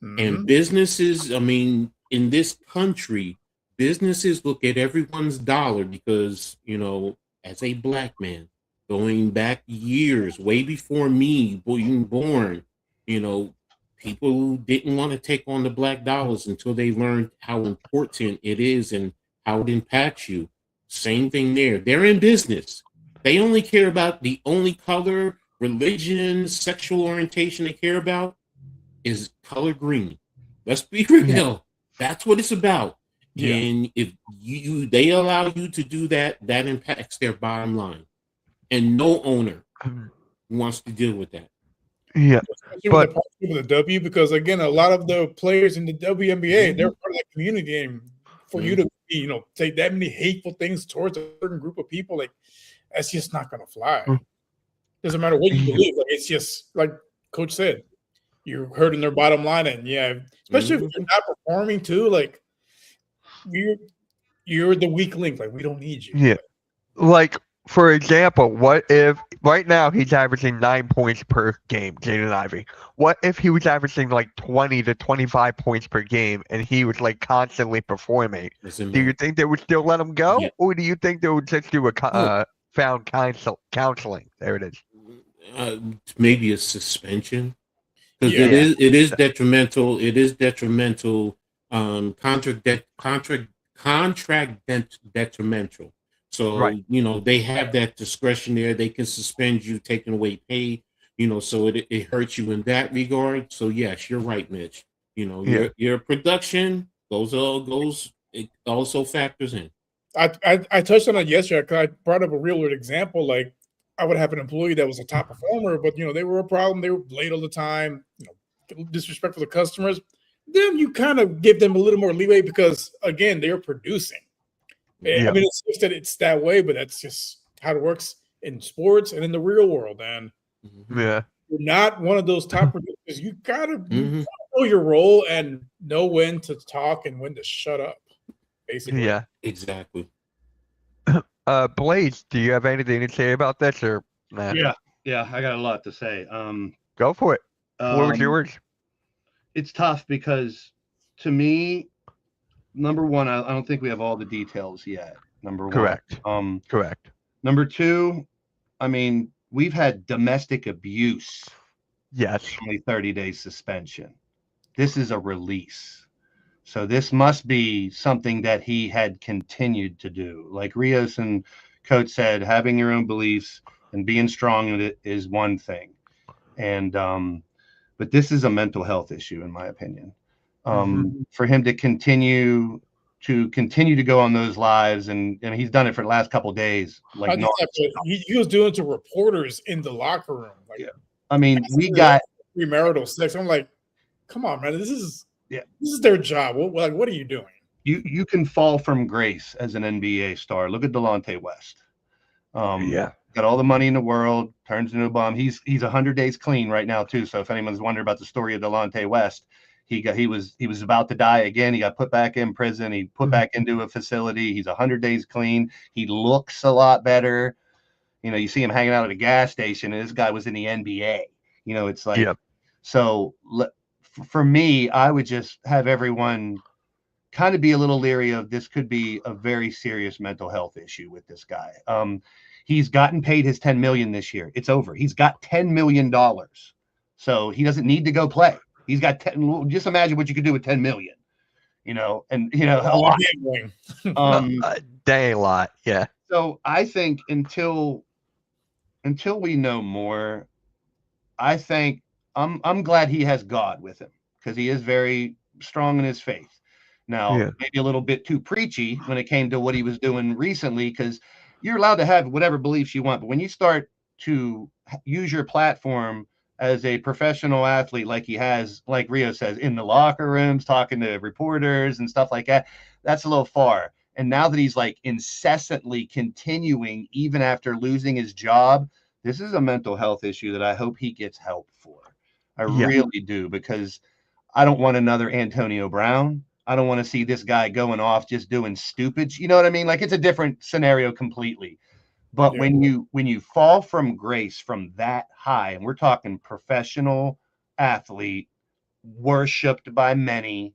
And businesses, I mean, in this country, businesses look at everyone's dollar because, as a black man, going back years, way before me being born, people didn't want to take on the black dollars until they learned how important it is and how it impacts you. Same thing there. They're in business. They only care about the only color, religion, sexual orientation they care about is color green. Let's be real. That's what it's about. Yeah. And if they allow you to do that, that impacts their bottom line. And no owner wants to deal with that. Yeah. Especially with the W, because again, a lot of the players in the WNBA, they're part of that community game. For you to say that many hateful things towards a certain group of people, like that's just not gonna fly. Doesn't matter what you believe. Like it's just like Coach said, you're hurting their bottom line, and especially if you're not performing too, like you're the weak link. Like we don't need you. Yeah. Like, for example, what if right now he's averaging 9 points per game, Jaden Ivey? What if he was averaging like 20 to 25 points per game and he was like constantly performing? Do you think they would still let him go? Yeah. Or do you think they would just do a found counseling? There it is. Maybe a suspension. Because Yeah. it is detrimental. It is detrimental. Contract detrimental. So Right. they have that discretion there. They can suspend you, taking away pay. So it hurts you in that regard. So yes, you're right, Mitch. Your production it also factors in. I touched on it yesterday because I brought up a real world example. Like I would have an employee that was a top performer, but they were a problem. They were late all the time. Disrespectful to customers. Then you kind of give them a little more leeway because again, they're producing. Yeah. I mean, it's just that it's that way, but that's just how it works in sports and in the real world. And Yeah. you're not one of those top producers. You gotta know your role and know when to talk and when to shut up. Basically, Yeah. Exactly. Blaze, do you have anything to say about this, or nah? Yeah, I got a lot to say. Go for it. What was yours? It's tough because to me, number one, I don't think we have all the details yet. Number one. Correct. Correct. Number two, I mean, we've had domestic abuse. Yes. Only 30 days suspension. This is a release. So this must be something that he had continued to do. Like Rios and Coach said, having your own beliefs and being strong in it is one thing. And but this is a mental health issue, in my opinion. For him to continue to go on those lives, and he's done it for the last couple of days. Like he was doing it to reporters in the locker room. Like, I mean, we got premarital sex. I'm like, come on, man, this is their job. What are you doing? You can fall from grace as an NBA star. Look at Delonte West. Got all the money in the world, turns into a bum. He's 100 days clean right now too. So if anyone's wondering about the story of Delonte West, he was about to die again. He got put back in prison. He put back into a facility. He's 100 days clean. He looks a lot better. You see him hanging out at a gas station, and this guy was in the NBA. It's like, so for me, I would just have everyone kind of be a little leery of this. Could be a very serious mental health issue with this guy. He's gotten paid his $10 million this year. It's over. He's got $10 million. So he doesn't need to go play. He's got 10. Just imagine what you could do with $10 million, a lot. Dang lot. Yeah. So I think until we know more, I think I'm glad he has God with him because he is very strong in his faith. Now, maybe a little bit too preachy when it came to what he was doing recently, because you're allowed to have whatever beliefs you want. But when you start to use your platform as a professional athlete, like he has, like Rio says, in the locker rooms, talking to reporters and stuff like that, that's a little far. And now that he's like incessantly continuing, even after losing his job, this is a mental health issue that I hope he gets help for. I Yeah. really do, because I don't want another Antonio Brown. I don't want to see this guy going off just doing stupid. You know what I mean? Like, it's a different scenario completely. But Yeah. when you fall from grace from that high, and we're talking professional athlete, worshipped by many,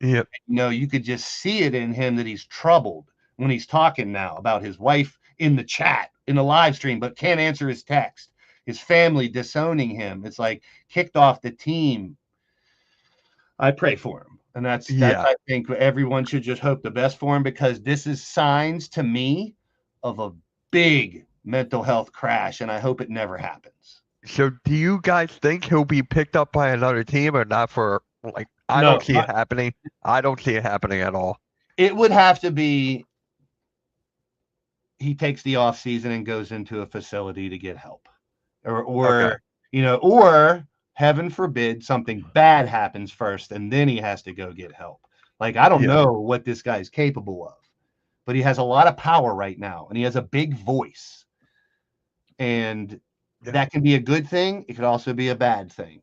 Yep. you could just see it in him that he's troubled when he's talking now about his wife in the chat, in the live stream, but can't answer his text. His family disowning him. It's like kicked off the team. I pray for him. And that's Yeah. I think everyone should just hope the best for him, because this is signs to me of a big mental health crash, and I hope it never happens. So do you guys think he'll be picked up by another team or not? For like, I No, don't see it happening. I don't see it happening at all. it would have to be he takes the off season and goes into a facility to get help, or Okay. or heaven forbid something bad happens first and then he has to go get help. Like, I don't Yeah. know what this guy's capable of, but he has a lot of power right now, and he has a big voice, and Yeah. that can be a good thing. It could also be a bad thing.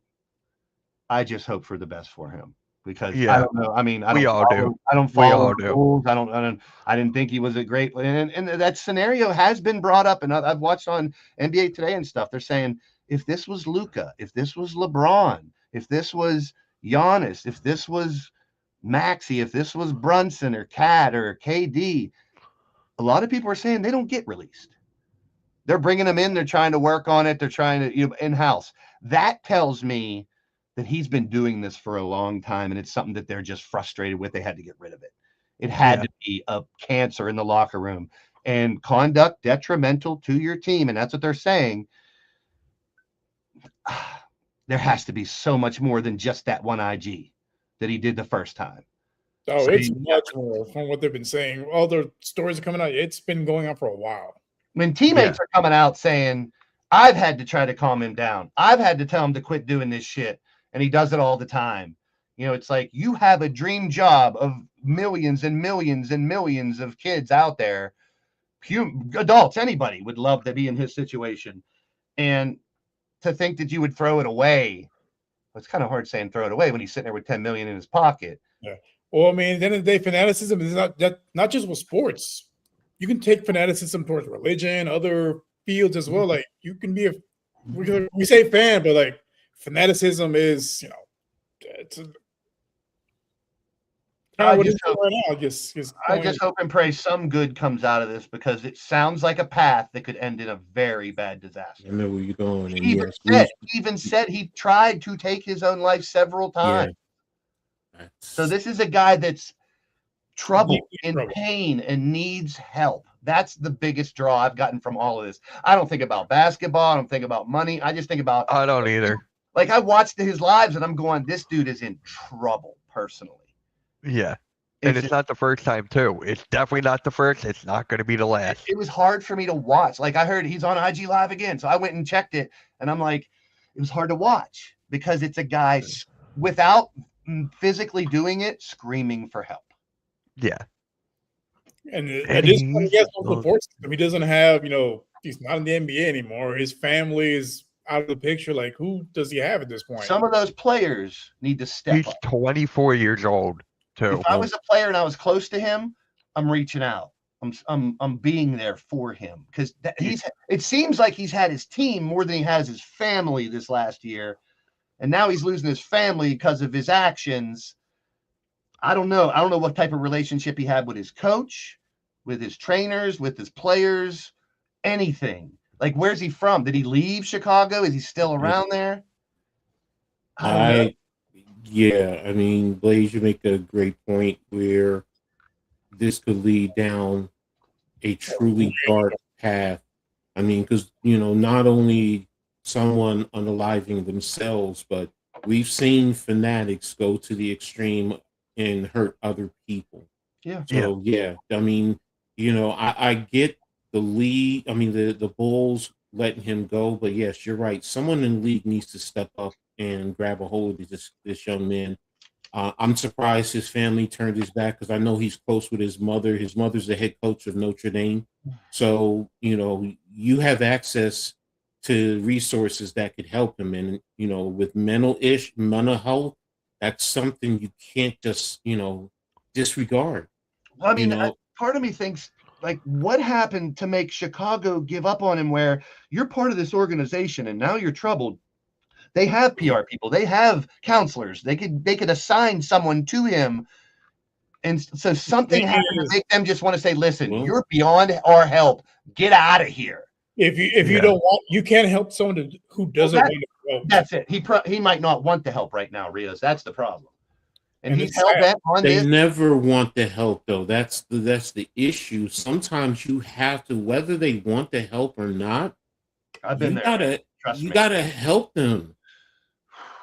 I just hope for the best for him, because I Yeah. don't know. I mean, We all do. I don't We follow all the do. rules. I didn't think he was a great. And that scenario has been brought up, and I've watched on NBA Today and stuff. They're saying, if this was Luka, if this was LeBron, if this was Giannis, if this was Maxey, if this was Brunson or Cat or KD, a lot of people are saying they don't get released. They're bringing them in. They're trying to work on it. They're trying to in-house. That tells me that he's been doing this for a long time, and it's something that they're just frustrated with. They had to get rid of it. It had to be a cancer in the locker room and conduct detrimental to your team, and that's what they're saying. There has to be so much more than just that one IG that he did the first time. Oh, it's much more from what they've been saying. All the stories are coming out. It's been going on for a while. When teammates are coming out saying, I've had to try to calm him down, I've had to tell him to quit doing this shit, and he does it all the time. It's like, you have a dream job of millions and millions and millions of kids out there, adults, anybody would love to be in his situation. And to think that you would throw it away, it's kind of hard saying throw it away when he's sitting there with 10 million in his pocket. Yeah. Well, I mean, at the end of the day, fanaticism is not just with sports. You can take fanaticism towards religion, other fields as well. Like, you can be we say fan, but like, fanaticism is, it's I what just it's right now. I just hope and pray some good comes out of this, because it sounds like a path that could end in a very bad disaster. I know where you're going. And He even said he tried to take his own life several times. Yeah. So this is a guy that's troubled, in trouble. pain, and needs help. That's the biggest draw I've gotten from all of this. I don't think about basketball. I don't think about money. I just think about, I don't either. like, I watched his lives and I'm going, this dude is in trouble personally. Yeah. And it's not the first time, too. It's definitely not the first. It's not going to be the last. It was hard for me to watch. Like, I heard he's on IG Live again. So I went and checked it, and I'm like, it was hard to watch, because it's a guy without physically doing it, screaming for help. Yeah. And at this point, he has no support system. He doesn't have, he's not in the NBA anymore. His family is out of the picture. Like, who does he have at this point? Some of those players need to step He's up. 24 years old, too. If I was a player and I was close to him, I'm reaching out. I'm being there for him, because it seems like he's had his team more than he has his family this last year, and now he's losing his family because of his actions. I don't know what type of relationship he had with his coach, with his trainers, with his players, anything. Like, where's he from? Did he leave Chicago? Is he still around there? I don't know. Yeah, I mean, Blaze, you make a great point where this could lead down a truly dark path. I mean, because, not only someone unaliving themselves, but we've seen fanatics go to the extreme and hurt other people. Yeah. So, I mean, I get the league. I mean, the Bulls letting him go, but yes, you're right. Someone in the league needs to step up and grab a hold of this young man. I'm surprised his family turned his back, because I know he's close with his mother. His mother's the head coach of Notre Dame. So, you have access to resources that could help him. And with mental health, that's something you can't just disregard. Well, I You mean, know, part of me thinks, like, what happened to make Chicago give up on him, where you're part of this organization and now you're troubled? They have PR people, they have counselors, they could assign someone to him. And so something Thing happened to is, make them just want to say, listen, well, you're beyond our help. Get out of here. if you Yeah. don't want, you can't help someone who doesn't Well, want to help. That's it. He might not want the help right now, Rios. That's the problem. And And he's it's hell sad. bent on they this. never want the help, though. That's the issue. Sometimes you have to, whether they want the help or not, I've been there. Trust you me. gotta help them.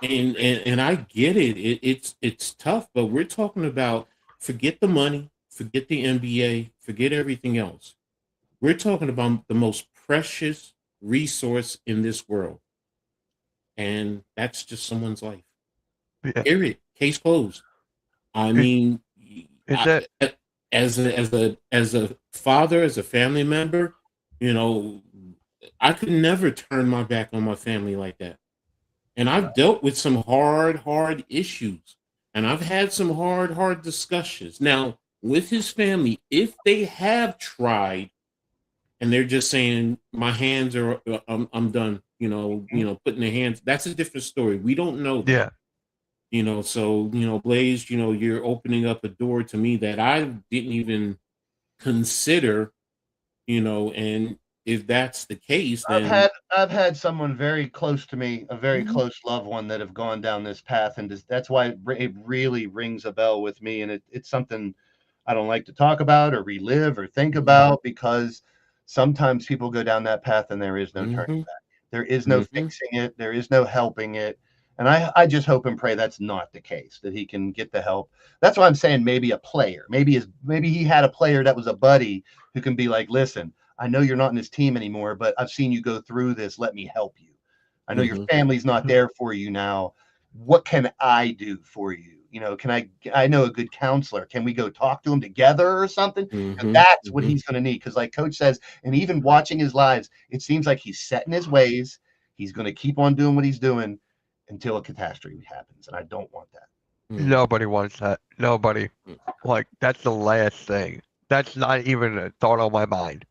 And I get it. It's tough, but we're talking about, forget the money, forget the NBA, forget everything else. We're talking about the most precious resource in this world, and that's just someone's life. Yeah. Period. Case closed. I mean, as a father, as a family member, I could never turn my back on my family like that. And I've dealt with some hard issues, and I've had some hard discussions. Now, with his family, if they have tried and they're just saying, my hands are, I'm done, putting their hands, that's a different story. We don't know that. Yeah. So, Blaze, you're opening up a door to me that I didn't even consider, and if that's the case, then I've had someone very close to me, a very Mhm. close loved one, that have gone down this path, and that's why it really rings a bell with me, and it's something I don't like to talk about or relive or think about, because sometimes people go down that path and there is no turning Mhm. back. There is no Mhm. fixing it. There is no helping it. And I just hope and pray that's not the case, that he can get the help. That's why I'm saying maybe a player, maybe he had a player that was a buddy who can be like, listen, I know you're not in this team anymore, but I've seen you go through this. Let me help you. I know your Mhm. family's not there for you now. What can I do for you? I know a good counselor. Can we go talk to him together or something? Mhm. That's what Mhm. he's going to need. Because, like Coach says, and even watching his lives, it seems like he's set in his ways. He's going to keep on doing what he's doing until a catastrophe happens. And I don't want that. Mhm. Nobody wants that. Nobody. Mm. Like, that's the last thing. That's not even a thought on my mind.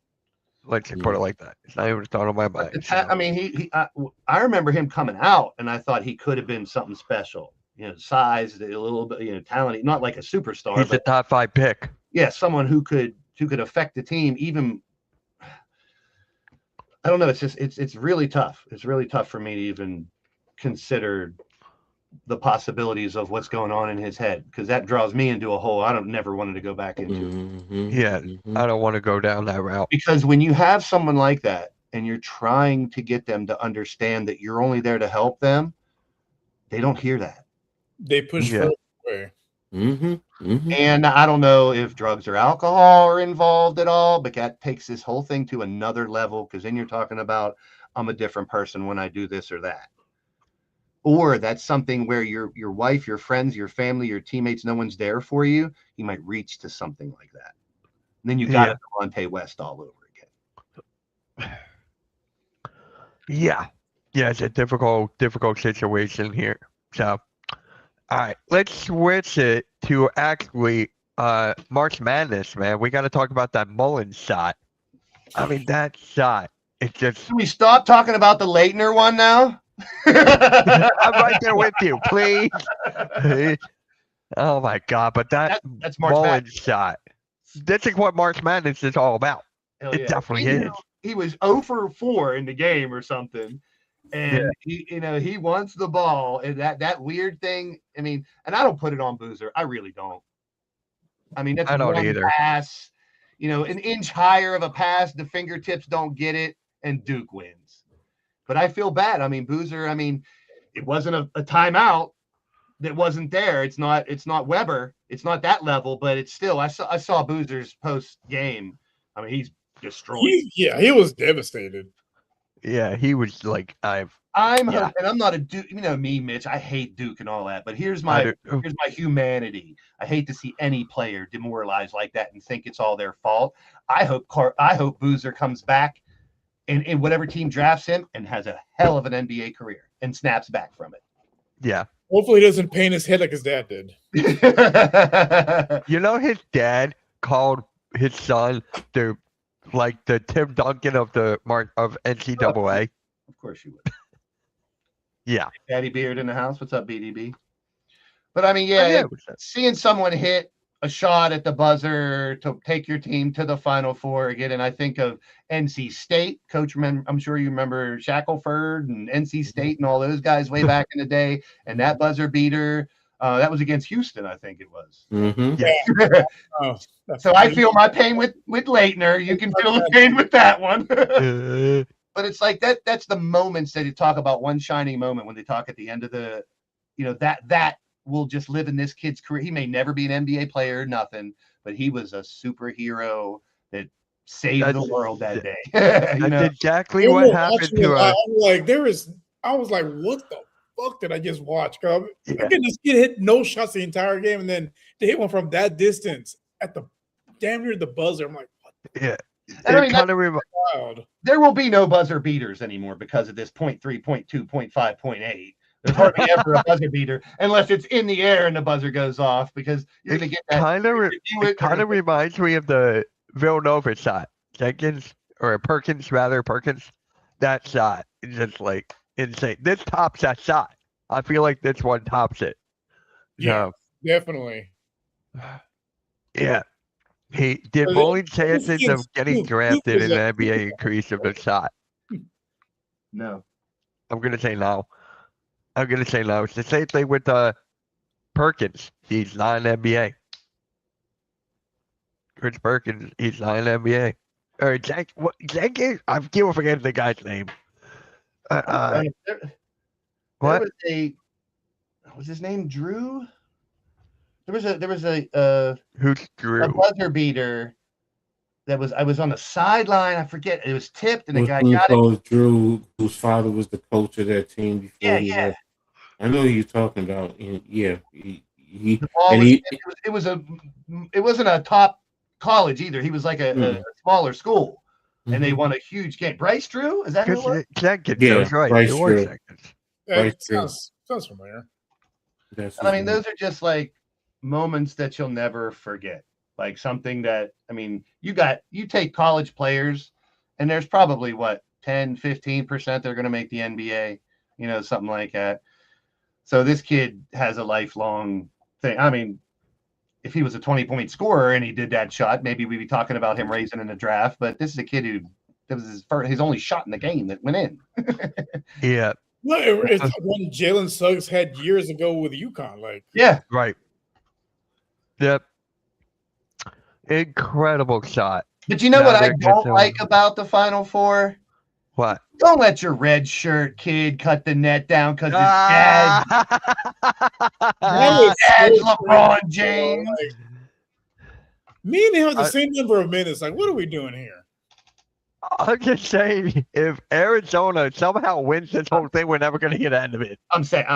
Let's just put it Yeah. like that. It's not even a thought on my But mind. So, I mean, I remember him coming out, and I thought he could have been something special. Size, a little bit, talent, not like a superstar, he's a but top 5 pick. yeah, someone who could affect the team. Even, I don't know. It's just it's really tough. It's really tough for me to even consider the possibilities of what's going on in his head, because that draws me into a hole I don't never wanted to go back into. Mhm. Yeah, Mhm. I don't want to go down that route. Because when you have someone like that and you're trying to get them to understand that you're only there to help them, they don't hear that. They push Yeah. further away. Mhm. Mhm. And I don't know if drugs or alcohol are involved at all, but that takes this whole thing to another level, because then you're talking about, I'm a different person when I do this or that. Or that's something where your wife, your friends, your family, your teammates, no one's there for you. You might reach to something like that. And then you got Yeah. a Devontae West all over again. Yeah. Yeah, it's a difficult situation here. So, all right, let's switch it to actually March Madness, man. We got to talk about that Mullins shot. I mean, that shot, it just, Can we stop talking about the Leitner one now? I'm right there with you, please. Oh my God, but that That's March Madness. Mullins shot, this is what March Madness is all about. Hell It yeah. definitely is. He was 0 for 4 in the game or something. And he wants the ball. And that weird thing. I mean, and I don't put it on Boozer. I really don't. I mean, that's I don't one either. pass, an inch higher of a pass, the fingertips don't get it, and Duke wins. But I feel bad. I mean, Boozer, it wasn't a timeout that wasn't there. It's not Weber. It's not that level, but it's still, I saw Boozer's post game. I mean, he's destroyed. He was devastated. Yeah, he was like, and I'm not a Duke, me, Mitch. I hate Duke and all that, but here's my humanity. I hate to see any player demoralized like that and think it's all their fault. I hope Boozer comes back in whatever team drafts him and has a hell of an NBA career and snaps back from it. Yeah. Hopefully, he doesn't paint his head like his dad did. You know, his dad called his son the Tim Duncan of NCAA. Of course you would. Yeah. Daddy Beard in the house. What's up, BDB? But I mean, seeing someone hit a shot at the buzzer to take your team to the Final Four again, and I think of NC State. Coach, I'm sure you remember Shackelford and NC State and all those guys way back in the day, and that buzzer beater. That was against Houston, I think it was. Mm-hmm. Yeah. Oh, So I feel my pain with Leitner. You can feel the pain with that one. But it's like that's the moments that you talk about, one shining moment when they talk at the end of the, that will just live in this kid's career. He may never be an NBA player, nothing, but he was a superhero that saved the world that day. That's exactly what happened to us. I was like, what the fuck did I just watch? Again, this kid hit no shots the entire game, and then they hit one from that distance at the damn near the buzzer. I'm like, what? Yeah. And I mean, Wild. There will be no buzzer beaters anymore because of this 0.3, 0.2, 0.5, 0.8. There's hardly ever a buzzer beater unless it's in the air and the buzzer goes off, because you're going to get that. It kind of reminds me of the Villanova shot. Perkins. That shot is just like insane. This tops that shot. I feel like this one tops it. Yeah, definitely. Yeah. He did bowling chances of getting drafted in the NBA increase of the shot. No. I'm going to say no. It's the same thing with Perkins. He's not an NBA. Chris Perkins, he's not an NBA. Or Jenkins? I keep forgetting the guy's name. What? Was his name Drew? There was a who's Drew? A buzzer beater I was on the sideline. I forget. It was tipped, and the guy got it. Drew, whose father was the coach of that team before. Yeah. I know who you're talking about. And it wasn't a top college either. He was like a smaller school, and they won a huge game. Bryce Drew, is that who it was? Jenkins, right? Bryce Drew. Sounds familiar. I mean, those are just like moments that you'll never forget. Like something that, I mean, you take college players, and there's probably 10-15% that are going to make the NBA, something like that. So this kid has a lifelong thing. I mean, if he was a 20-point scorer and he did that shot, maybe we'd be talking about him raising in the draft. But this is a kid who, that was his only shot in the game that went in. Yeah. No, it's one Jalen Suggs had years ago with UConn. Yeah. Right. Yep. Incredible shot. But you know what I don't like about the Final Four? What? Don't let your red shirt kid cut the net down because his dad's LeBron James. Me and him have the same number of minutes. What are we doing here? I'm just saying, if Arizona somehow wins this whole thing, we're never going to get out of it. I'm saying,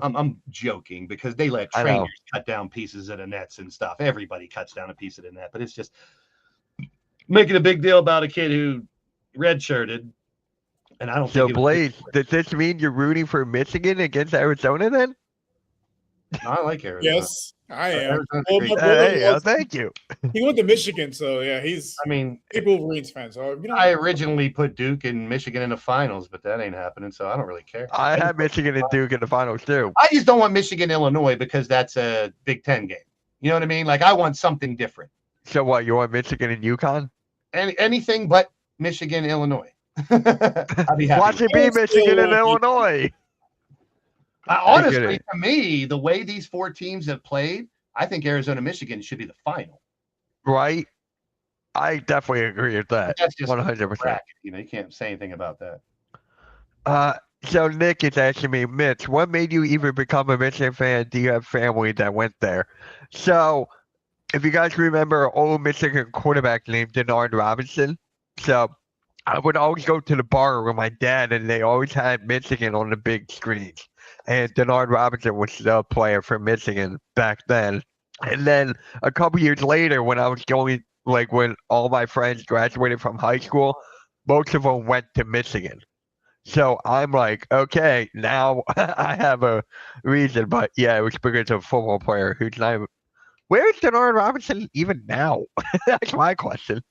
I'm joking because they let trainers cut down pieces of the nets and stuff. Everybody cuts down a piece of the net, but it's just making a big deal about a kid who redshirted. And I don't think. So, Blaze, does this mean you're rooting for Michigan against Arizona then? No, I like Arizona. Yes, I am. Thank you. He went to Michigan, so yeah, he's. I mean, a Wolverines fan. So I originally put Duke and Michigan in the finals, but that ain't happening. So I don't really care. I had Michigan and Duke in the finals too. I just don't want Michigan, Illinois, because that's a Big Ten game. You know what I mean? I want something different. So what? You want Michigan and UConn? Anything but Michigan, Illinois. I'd be happy. Watch it be Michigan and Illinois. Honestly, to me, the way these four teams have played, I think Arizona, Michigan should be the final. Right. I definitely agree with that. But that's just 100%. You can't say anything about that. So Nick is asking me, Mitch, what made you even become a Michigan fan? Do you have family that went there? So, if you guys remember an old Michigan quarterback named Denard Robinson, so I would always go to the bar with my dad, and they always had Michigan on the big screens. And Denard Robinson was the player for Michigan back then. And then a couple years later, when I was going, when all my friends graduated from high school, most of them went to Michigan. So I'm like, okay, now I have a reason. But yeah, it was because of a football player who's not even. Where is Denard Robinson even now? That's my question.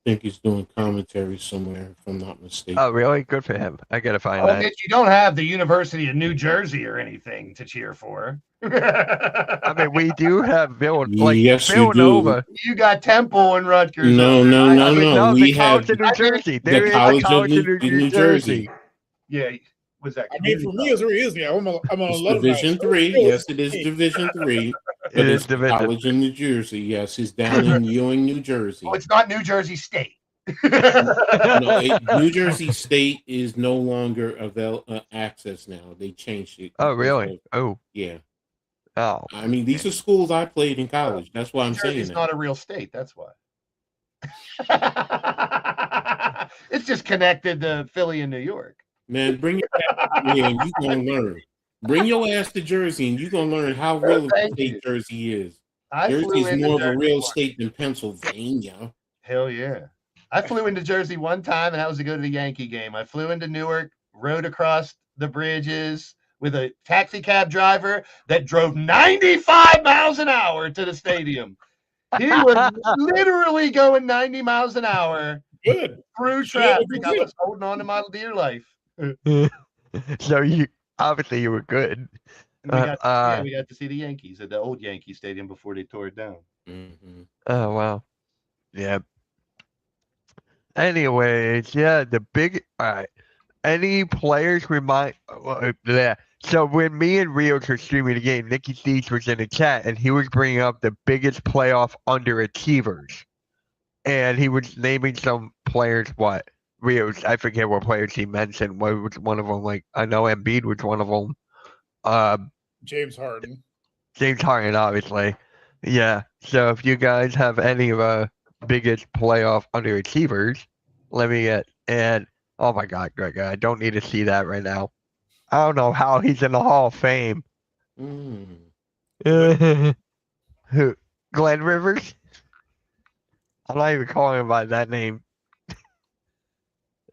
I think he's doing commentary somewhere, if I'm not mistaken. Oh, really? Good for him. I gotta find Well, that. Mitch, you don't have the University of New Jersey or anything to cheer for. I mean, we do have Yes, you do. Villanova. You got Temple and Rutgers. No, over there. no, I no, mean, no. The We College have of New Jersey. There the is College a College of New Jersey. Yeah, was that? I mean, for me, it really is. Yeah, I'm on It's alumni. Division so Three. still- Yes, it is Division Three. But It is it's the division. College of New Jersey. Yes, it's down in Ewing, New Jersey. Oh, it's not New Jersey State. New Jersey State is no longer access now. They changed it. Oh, really? Oh, Yeah. oh. I mean, these are schools I played in college. That's why I'm New saying Jersey's that. not a real state. That's why. It's just connected to Philly and New York. Man, bring your ass here and you gonna learn. Bring your ass to Jersey and you're gonna learn how real of a Thank state you. Jersey is. I Jersey flew is into more of a Jersey real once. state than Pennsylvania. Hell yeah. I flew into Jersey one time, and that was to go to the Yankee game. I flew into Newark, rode across the bridges with a taxi cab driver that drove 95 miles an hour to the stadium. He was literally going 90 miles an hour Good. through Sure, traffic. I was holding on to my dear life. So you obviously you were good. And we got to see the Yankees at the old Yankee Stadium before they tore it down. Mm-hmm. Oh wow. Yeah. Anyways, yeah, the big. All right. Any players remind? Yeah. So when me and Rio were streaming the game, Nicky Steeds was in the chat, and he was bringing up the biggest playoff underachievers, and he was naming some players. What Rio's? I forget what players he mentioned. What was one of them? Like I know Embiid was one of them. James Harden. James Harden, obviously. Yeah. So if you guys have any of biggest playoff underachievers, let me get. And oh my God, Greg, I don't need to see that right now. I don't know how he's in the Hall of Fame. Mm. Who? Glenn Rivers? I'm not even calling him by that name.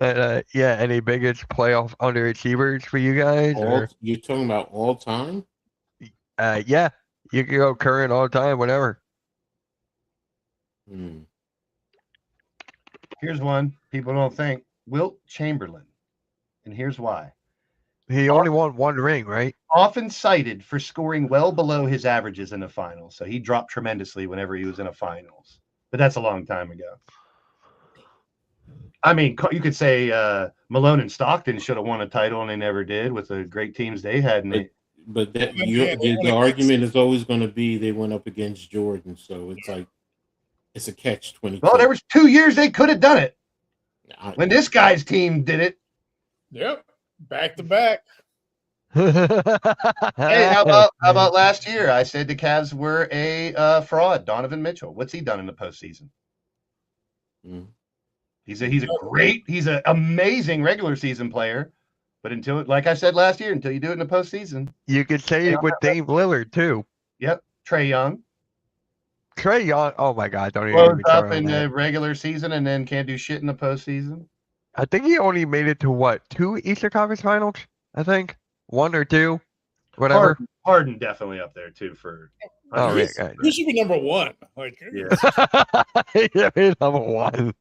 Yeah, any biggest playoff underachievers for you guys? You're talking about all time? Yeah, you can go current, all time, whatever. Hmm. Here's one people don't think. Wilt Chamberlain. And here's why. He only won one ring, right? Often cited for scoring well below his averages in the finals. So he dropped tremendously whenever he was in a finals. But that's a long time ago. I mean, you could say Malone and Stockton should have won a title, and they never did with the great teams they had. But the argument is always going to be they went up against Jordan, so it's like it's a catch-22. Well, there was 2 years they could have done it when this guy's team did it. Yep, back to back. Hey, how about last year? I said the Cavs were a fraud. Donovan Mitchell, what's he done in the postseason? Mm. He's an amazing regular season player, but like I said last year, until you do it in the postseason. You could say it with Dame Lillard too. Yep, Trae Young. Trae Young, oh my God, don't even Blows get me up started in on the that. regular season and then can't do shit in the postseason. I think he only made it to what, 2 Eastern Conference Finals? I think 1 or 2, whatever. Harden definitely up there too for. Oh, He yeah, should be number one. Like, Yeah. yeah, he's number 1.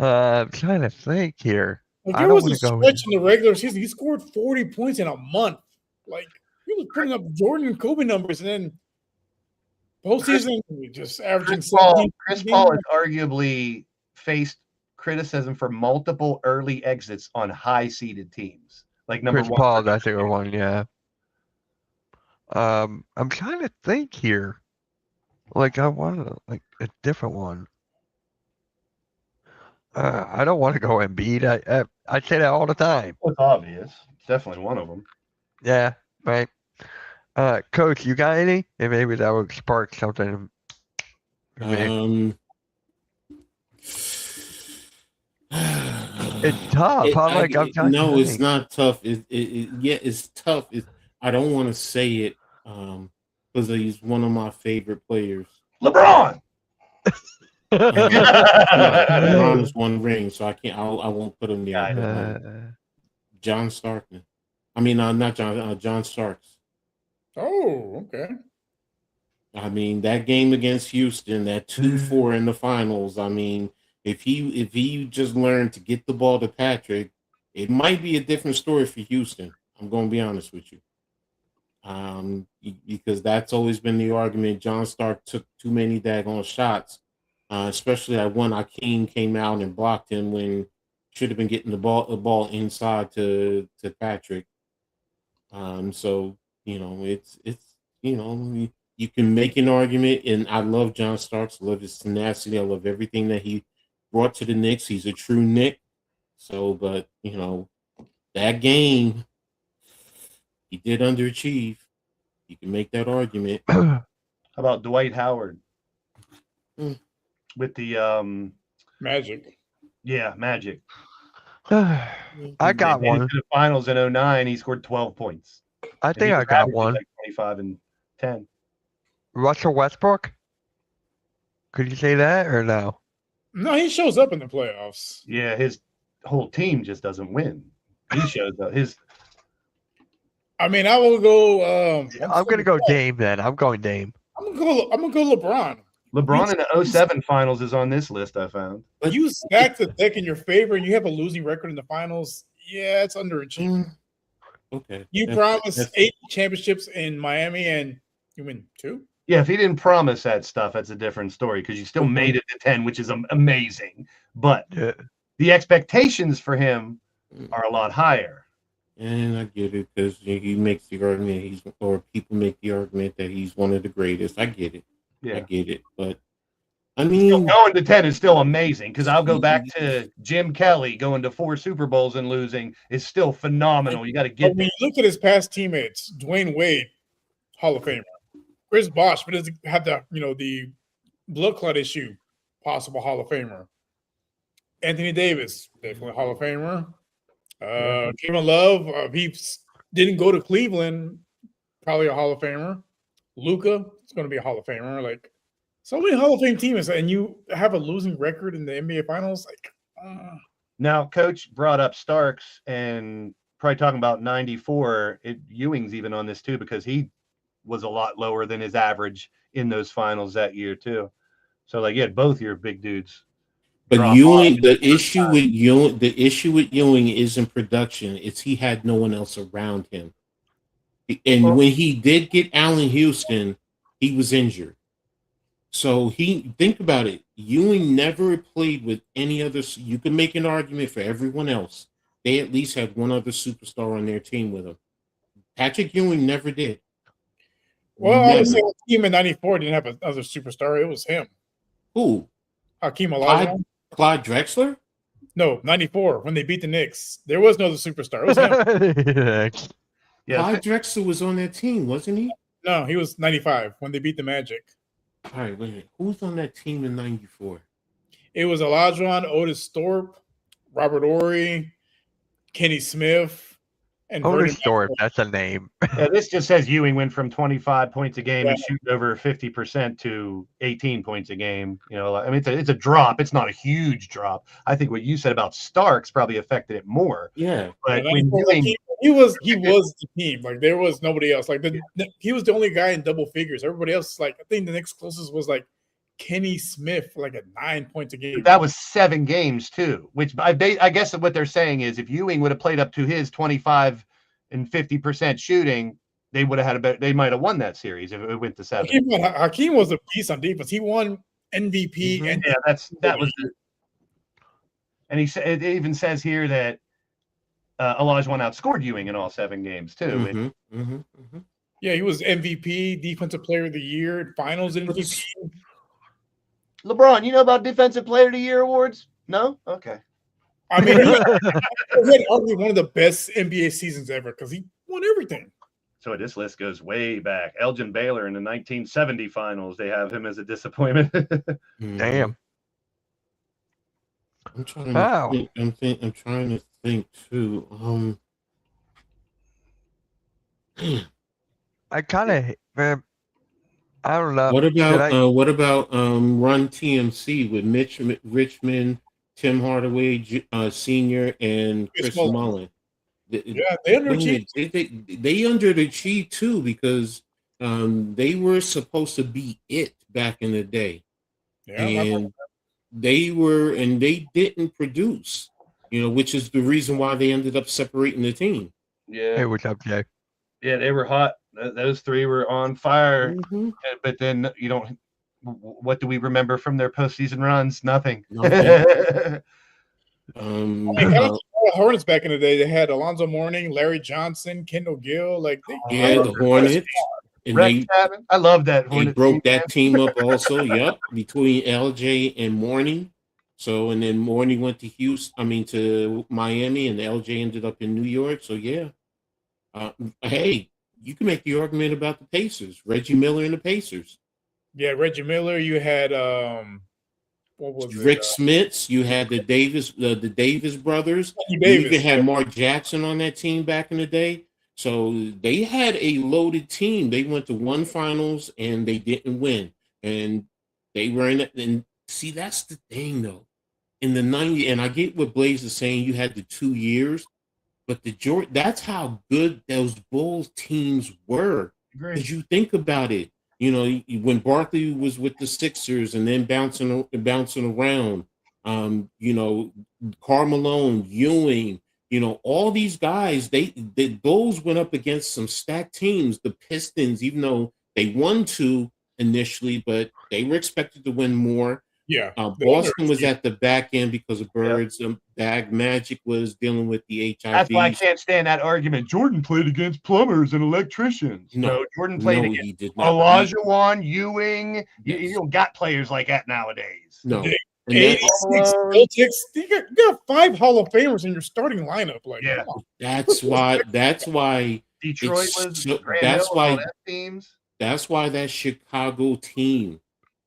I'm trying to think here. like I there don't was a wanna go stretch in the regular season. He scored 40 points in a month. Like he was putting up Jordan and Kobe numbers, and then postseason just averaging 17. Chris Paul has arguably faced criticism for multiple early exits on high-seeded teams, like number Chris 1. Paul, that's a good one, yeah. I'm trying to think here. Like I want like a different one. I don't want to go Embiid. I say that all the time. It's obvious. It's definitely one of them. Yeah, right. Coach, you got any? And maybe that would spark something. For me. It's tough. I'm trying to no, it's think. not tough. It's tough. I don't want to say it because he's one of my favorite players. LeBron. LeBron has one ring, so I can't. I won't put him there. Got But, John Starkman. I mean, not John. John Starks. Oh, okay. I mean, that game against Houston, that 2-4 in the finals. I mean, if he just learned to get the ball to Patrick, it might be a different story for Houston. I'm going to be honest with you. Because that's always been the argument. John Stark took too many daggone shots, especially that one Akeem came out and blocked him when should have been getting the ball inside to Patrick. So it's you can make an argument, and I love John Starks. I love his tenacity. I love everything that he brought to the Knicks. He's a true Knick. So, but that game, he did underachieve. You can make that argument. How about Dwight Howard Mm. with the Magic. Yeah, Magic. I got They made it one. to the finals in 2009. He scored 12 points. I And think he I was got averaging one. like 25 and 10. Russell Westbrook? Could you say that or no? No, he shows up in the playoffs. Yeah, his whole team just doesn't win. He shows up. I mean, I will go. I'm gonna go Dame then. I'm going Dame. I'm gonna go LeBron. LeBron in the 07 finals is on this list I found. But You stack the deck in your favor, and you have a losing record in the finals. Yeah, it's underachieving. Okay. You promised 8 championships in Miami, and you win 2. Yeah, if he didn't promise that stuff, that's a different story because you still made it to 10, which is amazing. But Yeah. the expectations for him are a lot higher. And I get it because he makes the argument or people make the argument that he's one of the greatest. I get it. I Yeah. get it. But I Still mean, going to 10 is still amazing because I'll go back to Jim Kelly going to 4 Super Bowls and losing is still phenomenal. You got to But get when there. you look at his past teammates, Dwayne Wade, Hall of Famer. Chris Bosh, but doesn't have the blood clot issue, possible Hall of Famer. Anthony Davis, definitely Hall of Famer. Kevin Love, he didn't go to Cleveland, probably a Hall of Famer. Luka is going to be a Hall of Famer. Like so many Hall of Fame teams, and you have a losing record in the NBA Finals. Like, Now, Coach brought up Starks and probably talking about 94. Ewing's even on this too because he was a lot lower than his average in those finals that year too. So like you had both your big dudes. but drop Ewing, off. the issue with Ewing isn't production. It's he had no one else around him. And when he did get Allen Houston, he was injured. So think about it. Ewing never played with any other. You can make an argument for everyone else. They at least had one other superstar on their team with him. Patrick Ewing never did. well, Never. obviously, the team in '94 didn't have another superstar. It was him, Who? Hakeem Olajuwon. Clyde Drexler? No, '94 when they beat the Knicks, there was no other superstar. It was him. Yeah, Clyde Drexler was on that team, wasn't he? No, he was '95 when they beat the Magic. All right, wait a minute. Who was on that team in '94? It was Olajuwon, Otis Thorpe, Robert Ory, Kenny Smith, and Otis Vernon Thorpe, Maxwell. that's a name. yeah, this just says Ewing went from 25 points a game and Yeah. shooting over 50% to 18 points a game. I mean, it's a drop. It's not a huge drop. I think what you said about Starks probably affected it more. Yeah. But And when Ewing, he was the team. Like there was nobody else. Like he was the only guy in double figures. Everybody else, like I think the next closest was like Kenny Smith, like at 9 points a game. that was 7 games too, which I guess what they're saying is if Ewing would have played up to his 25 and 50% shooting, they would have had they might have won that series if it went to 7. Hakeem was a beast on defense. He won MVP and Yeah, that was it. And it even says here that Olajuwon outscored Ewing in all 7 games too. yeah, he was MVP, Defensive Player of the Year, Finals MVP. LeBron, you know about Defensive Player of the Year awards? No? Okay. I mean, he had arguably one of the best NBA seasons ever because he won everything. So this list goes way back. Elgin Baylor in the 1970 finals. They have him as a disappointment. Damn. I'm trying Wow. to think. I'm trying to think too. I kind of I don't know. What about Run TMC with Mitch Richmond, Tim Hardaway Senior, and Chris Chris Mullin. Mullen? Yeah, they Wait a underachieved. minute, they underachieved too because they were supposed to be it back in the day, Yeah, and they didn't produce, which is the reason why they ended up separating the team. Hey, Yeah, what's up, Jay? yeah, they were hot. Those three were on fire. Mhm. But then you don't. What do we remember from their postseason runs? Nothing. Nothing. I mean, kind of the Hornets back in the day. They had Alonzo Mourning, Larry Johnson, Kendall Gill. Like they the Hornets, and Rex Chapman. I love that they Hornets broke team. that team up also. Yep, between LJ and Mourning. So and then Mourning went to to Miami, and LJ ended up in New York. So yeah, hey, you can make the argument about the Pacers, Reggie Miller and the Pacers. Yeah, Reggie Miller. You had what was Rick it? Smits. You had the Davis brothers. You Davis. even had Mark Jackson on that team back in the day. So they had a loaded team. They went to one finals and they didn't win. And they were in it. And see, that's the thing though. In the 90s, and I get what Blaze is saying, you had the 2 years, but that's how good those Bulls teams were. Because you think about it, when Barkley was with the Sixers and then bouncing around, Karl Malone, Ewing, all these guys, the Bulls went up against some stacked teams. The Pistons, even though they won 2 initially, but they were expected to win more. Yeah, Boston was at the back end because of Birds. Bag Magic was dealing with the HIV. That's why I can't stand that argument. Jordan played against plumbers and electricians. No, Jordan played against he did not. Olajuwon, Ewing. Yes. You don't got players like that nowadays. No. 86 Celtics. You got 5 Hall of Famers in your starting lineup. Like, yeah, that's why Detroit was. Teams. That's why that Chicago team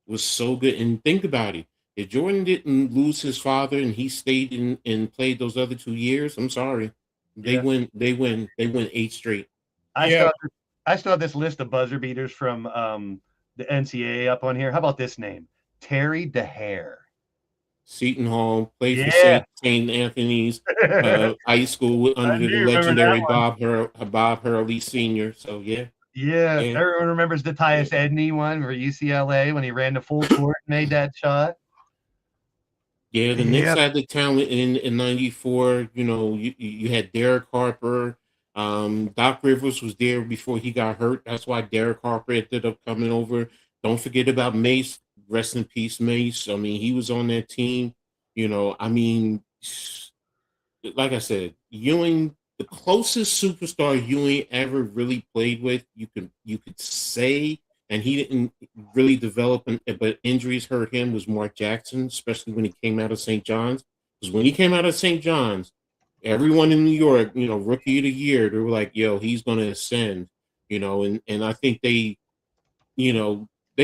was so good. And think about it. If Jordan didn't lose his father and he stayed and played those other 2 years, I'm sorry. They win 8 straight. I still have this list of buzzer beaters from the NCAA up on here. How about this name? Terry DeHare. Seton Hall, played for St. Anthony's high school under the legendary Bob Hurley Sr. So Yeah, everyone remembers the Tyus Edney one for UCLA when he ran the full court and made that shot. Yeah, the Knicks had the talent in '94. You had Derek Harper. Doc Rivers was there before he got hurt. That's why Derek Harper ended up coming over. Don't forget about Mace. Rest in peace, Mace. I mean, he was on that team. Like I said, Ewing, the closest superstar Ewing ever really played with, you could say, and he didn't really develop, but injuries hurt him, was Mark Jackson, especially when he came out of St. John's. Because when he came out of St. John's, everyone in New York, rookie of the year, they were like, yo, he's going to ascend, and I think they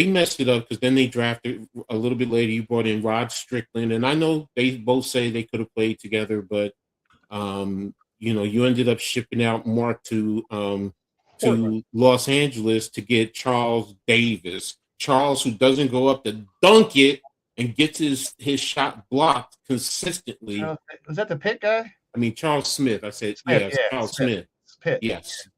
messed it up because then they drafted a little bit later. You brought in Rod Strickland, and I know they both say they could have played together, but you ended up shipping out Mark to Los Angeles to get Charles Davis. Charles, who doesn't go up to dunk it and gets his shot blocked consistently. Was that the Pitt guy? I mean, Charles Smith. I said, yes, Charles Smith. Pitt. Yes.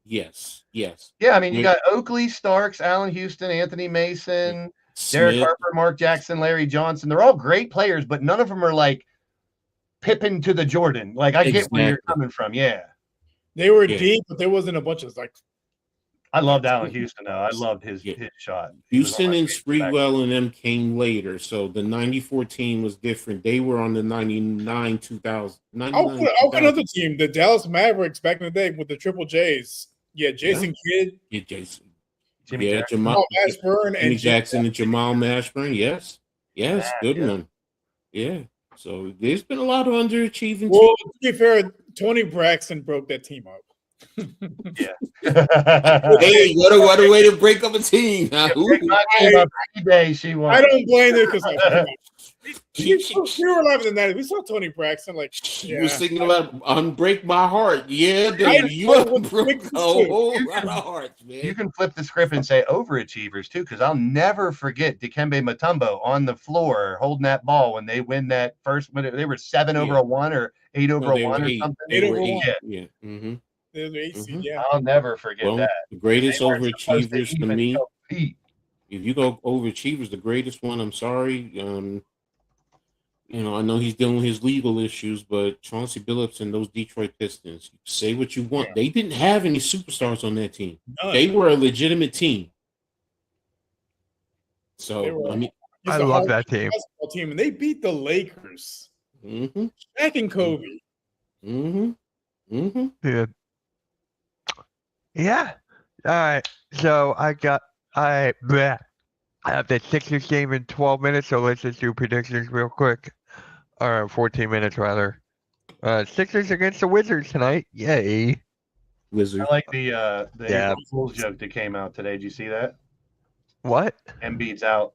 Yeah, I mean, you got Oakley, Starks, Allen Houston, Anthony Mason, Derek Harper, Mark Jackson, Larry Johnson. They're all great players, but none of them are like Pippen to the Jordan. Like, I get where you're coming from. Yeah. They were deep, but there wasn't a bunch of like. I loved Allen Houston, though. I loved his shot. Houston and Sprewell and them came later. So the 94 team was different. They were on the 99, 2000. I'll put another team, the Dallas Mavericks back in the day with the Triple J's. Yeah, Jason Kidd. Yeah, Jason. Jamal Mashburn and Jackson and Jamal Mashburn. Yes. Good one. Yeah. So there's been a lot of underachieving. Well, to be fair, Tony Braxton broke that team up. Yeah. Hey, what a way to break up a team. Break my team up any day she I wants. don't blame them because we were laughing at that. We saw Tony Braxton like She was thinking about unbreak my heart. Yeah, I dude, you know what broke the a whole lot of hearts, man. You can flip the script and say overachievers too, because I'll never forget Dikembe Mutombo on the floor holding that ball when they win that first. When they were 7 over a 1 or 8 over a 1 or something. They were 8 over 1. Yeah. Mm-hmm. They're the 8 seed, yeah. I'll never forget Well, that. the greatest They weren't supposed to overachievers to even me. compete. If you go overachievers, the greatest one. I'm sorry. I know he's dealing with his legal issues, but Chauncey Billups and those Detroit Pistons, say what you want. They didn't have any superstars on that team. None. They were a legitimate team. So, I love that team. Basketball team, and they beat the Lakers. Mm-hmm. Shaq and Kobe. Mm-hmm. Mm-hmm. Yeah. Yeah. All right. So I have the Sixers game in 12 minutes, so let's just do predictions real quick. 14 minutes rather. Sixers against the Wizards tonight. Yay. Wizards. I like the April Fool's joke that came out today. Did you see that? What? Embiid's out.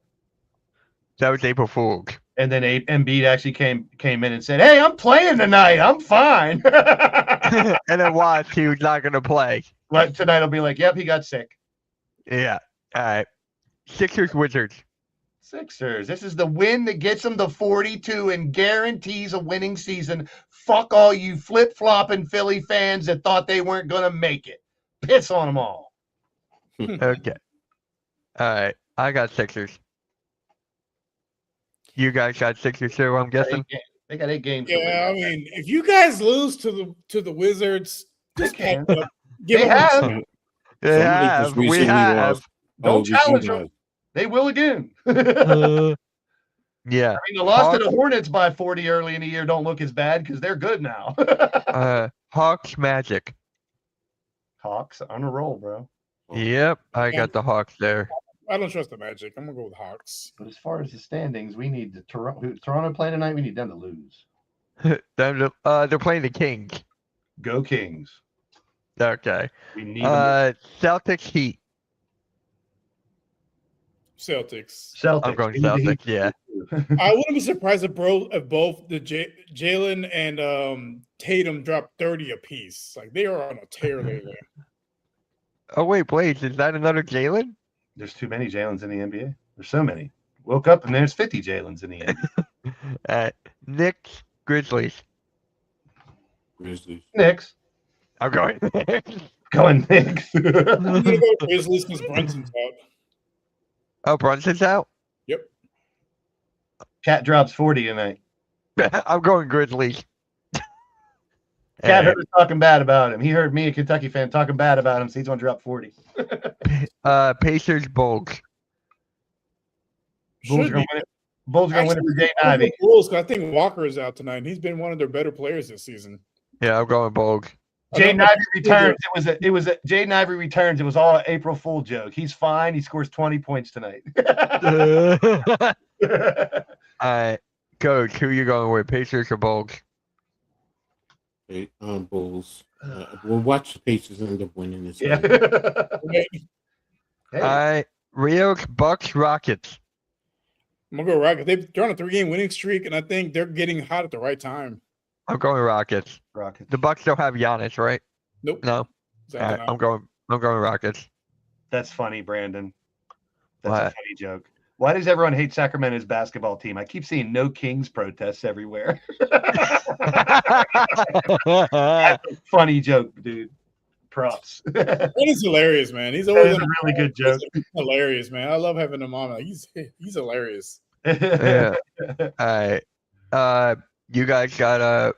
That was April Fool's. And then Embiid actually came in and said, "Hey, I'm playing tonight. I'm fine." And then watch, he was not going to play. But tonight I'll be like, "Yep, he got sick." Yeah. All right. Sixers, Wizards. Sixers. This is the win that gets them to 42 and guarantees a winning season. Fuck all you flip-flopping Philly fans that thought they weren't going to make it. Piss on them all. Okay. All right. I got Sixers. You guys got Sixers too, I'm guessing? They got 8 games. Yeah, I mean, if you guys lose to the Wizards, just can. Give They them have. a- They have. We have. Don't challenge them. They will again. Yeah. I mean, the loss to the Hornets by 40 early in the year don't look as bad because they're good now. Hawks, Magic. Hawks on a roll, bro. Yep, I got the Hawks there. I don't trust the Magic. I'm gonna go with Hawks. But as far as the standings, we need the Toronto play tonight. We need them to lose. They're playing the Kings. Go Kings. Okay. We need them. Celtics, Heat. Celtics. I'm going Celtics. Yeah. I wouldn't be surprised if both the Jalen and Tatum dropped 30 apiece. Like they are on a tear lately. Oh wait, Blaze, is that another Jalen? There's too many Jalen's in the NBA. There's so many. Woke up and there's 50 Jalen's in the NBA. Knicks, Grizzlies. Knicks. I'm going Knicks. Going Knicks. I'm gonna go Grizzlies because Brunson's out. Oh, Brunson's out? Yep. Cat drops 40 tonight. I'm going Grizzlies. Cat heard us talking bad about him. He heard me, a Kentucky fan, talking bad about him, so he's going to drop 40. Pacers, Bulls. Bulls are going to win it. Bulls are going to win it for Jay Ivey. Bulls, I think Walker is out tonight. He's been one of their better players this season. Yeah, I'm going Bulls. Jaden Ivey returns. It was Jaden Ivey returns. It was all an April Fool joke. He's fine. He scores 20 points tonight. All right, Coach, who you going with, Pacers or Bulls? Bulls. We'll watch the Pacers end up winning this. Yeah. All right, Rios, Bucks, Rockets. I'm gonna go Rockets. They're on a 3-game winning streak, and I think they're getting hot at the right time. I'm going Rockets. The Bucks don't have Giannis, right? Nope. No. Exactly All right, I'm going Rockets. That's funny, Brandon. That's What? a funny joke. Why does everyone hate Sacramento's basketball team? I keep seeing no Kings protests everywhere. Funny joke, dude. Props. That is hilarious, man. He's always a really good joke. Hilarious, man. I love having him on. He's hilarious. Yeah. All right. You guys got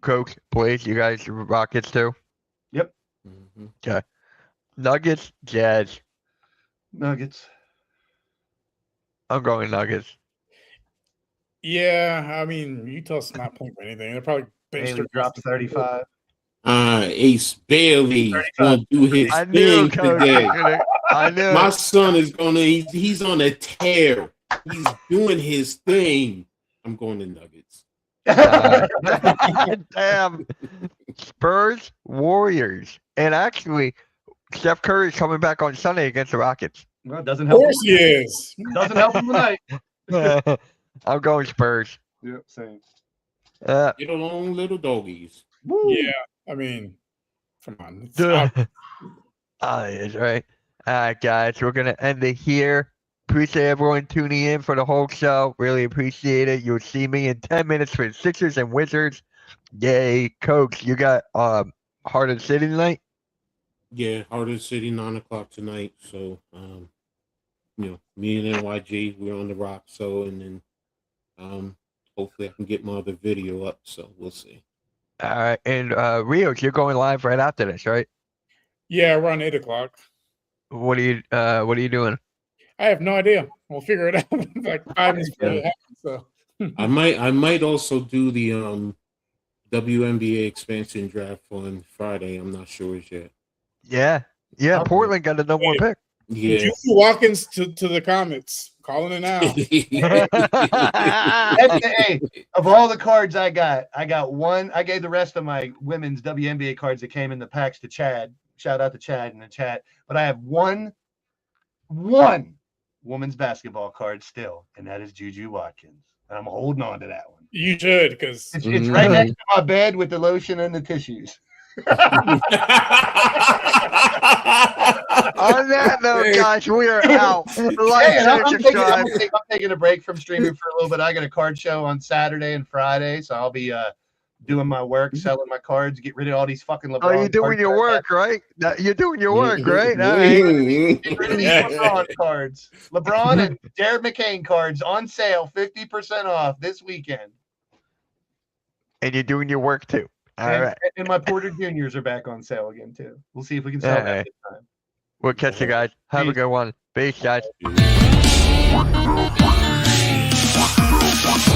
Coach, Blaze. You guys Rockets too? Yep. Okay. Nuggets, Jazz. Nuggets. I'm going Nuggets. Yeah, I mean, Utah's not playing for anything. They're probably Bailey dropped 35. Ace Bailey gonna do his I knew, thing Coach. today. I knew. My son is gonna. He's on a tear. He's doing his thing. I'm going to Nuggets. Damn. Spurs, Warriors. And actually, Steph Curry's coming back on Sunday against the Rockets. Well, it doesn't Of help. course he is. Doesn't help him tonight. I'm going Spurs. Yep, same. Get along, little doggies. Woo. Yeah, I mean, come on. It's It's right. All right, guys, we're gonna end it here. Appreciate everyone tuning in for the whole show. Really appreciate it. You'll see me in 10 minutes for Sixers and Wizards. Yay, Coach! You got Heart of the City tonight. Yeah, Heart of the City, 9:00 tonight. So, me and NYG, we're on the rock. So, and then, hopefully I can get my other video up. So we'll see. All right, and Rios, you're going live right after this, right? yeah, around 8:00. What are you doing? I have no idea. We'll figure it out. Like 5 minutes before it happens. So I might also do the WNBA expansion draft on Friday. I'm not sure as yet. Yeah. Portland got the number one pick. Yeah. Juicy Watkins to the Comets. Calling it out. Hey, of all the cards I got one. I gave the rest of my women's WNBA cards that came in the packs to Chad. Shout out to Chad in the chat. But I have one women's basketball card still, and that is Juju Watkins. And I'm holding on to that one. You should, because It's right next to my bed with the lotion and the tissues. On that note, guys, we are out. Like, Hey, share, I'm subscribe. taking a break from streaming for a little bit. I got a card show on Saturday and Friday, so I'll be doing my work, selling my cards, get rid of all these fucking LeBron. Oh, you're doing cards your that I work, right? You're doing your work, right? All have. right. Get rid of these LeBron cards. LeBron and Jared McCain cards on sale, 50% off this weekend. And you're doing your work too. All right. And my Porter Juniors are back on sale again too. We'll see if we can sell that this time. We'll catch you guys. Have a good one. Peace, guys.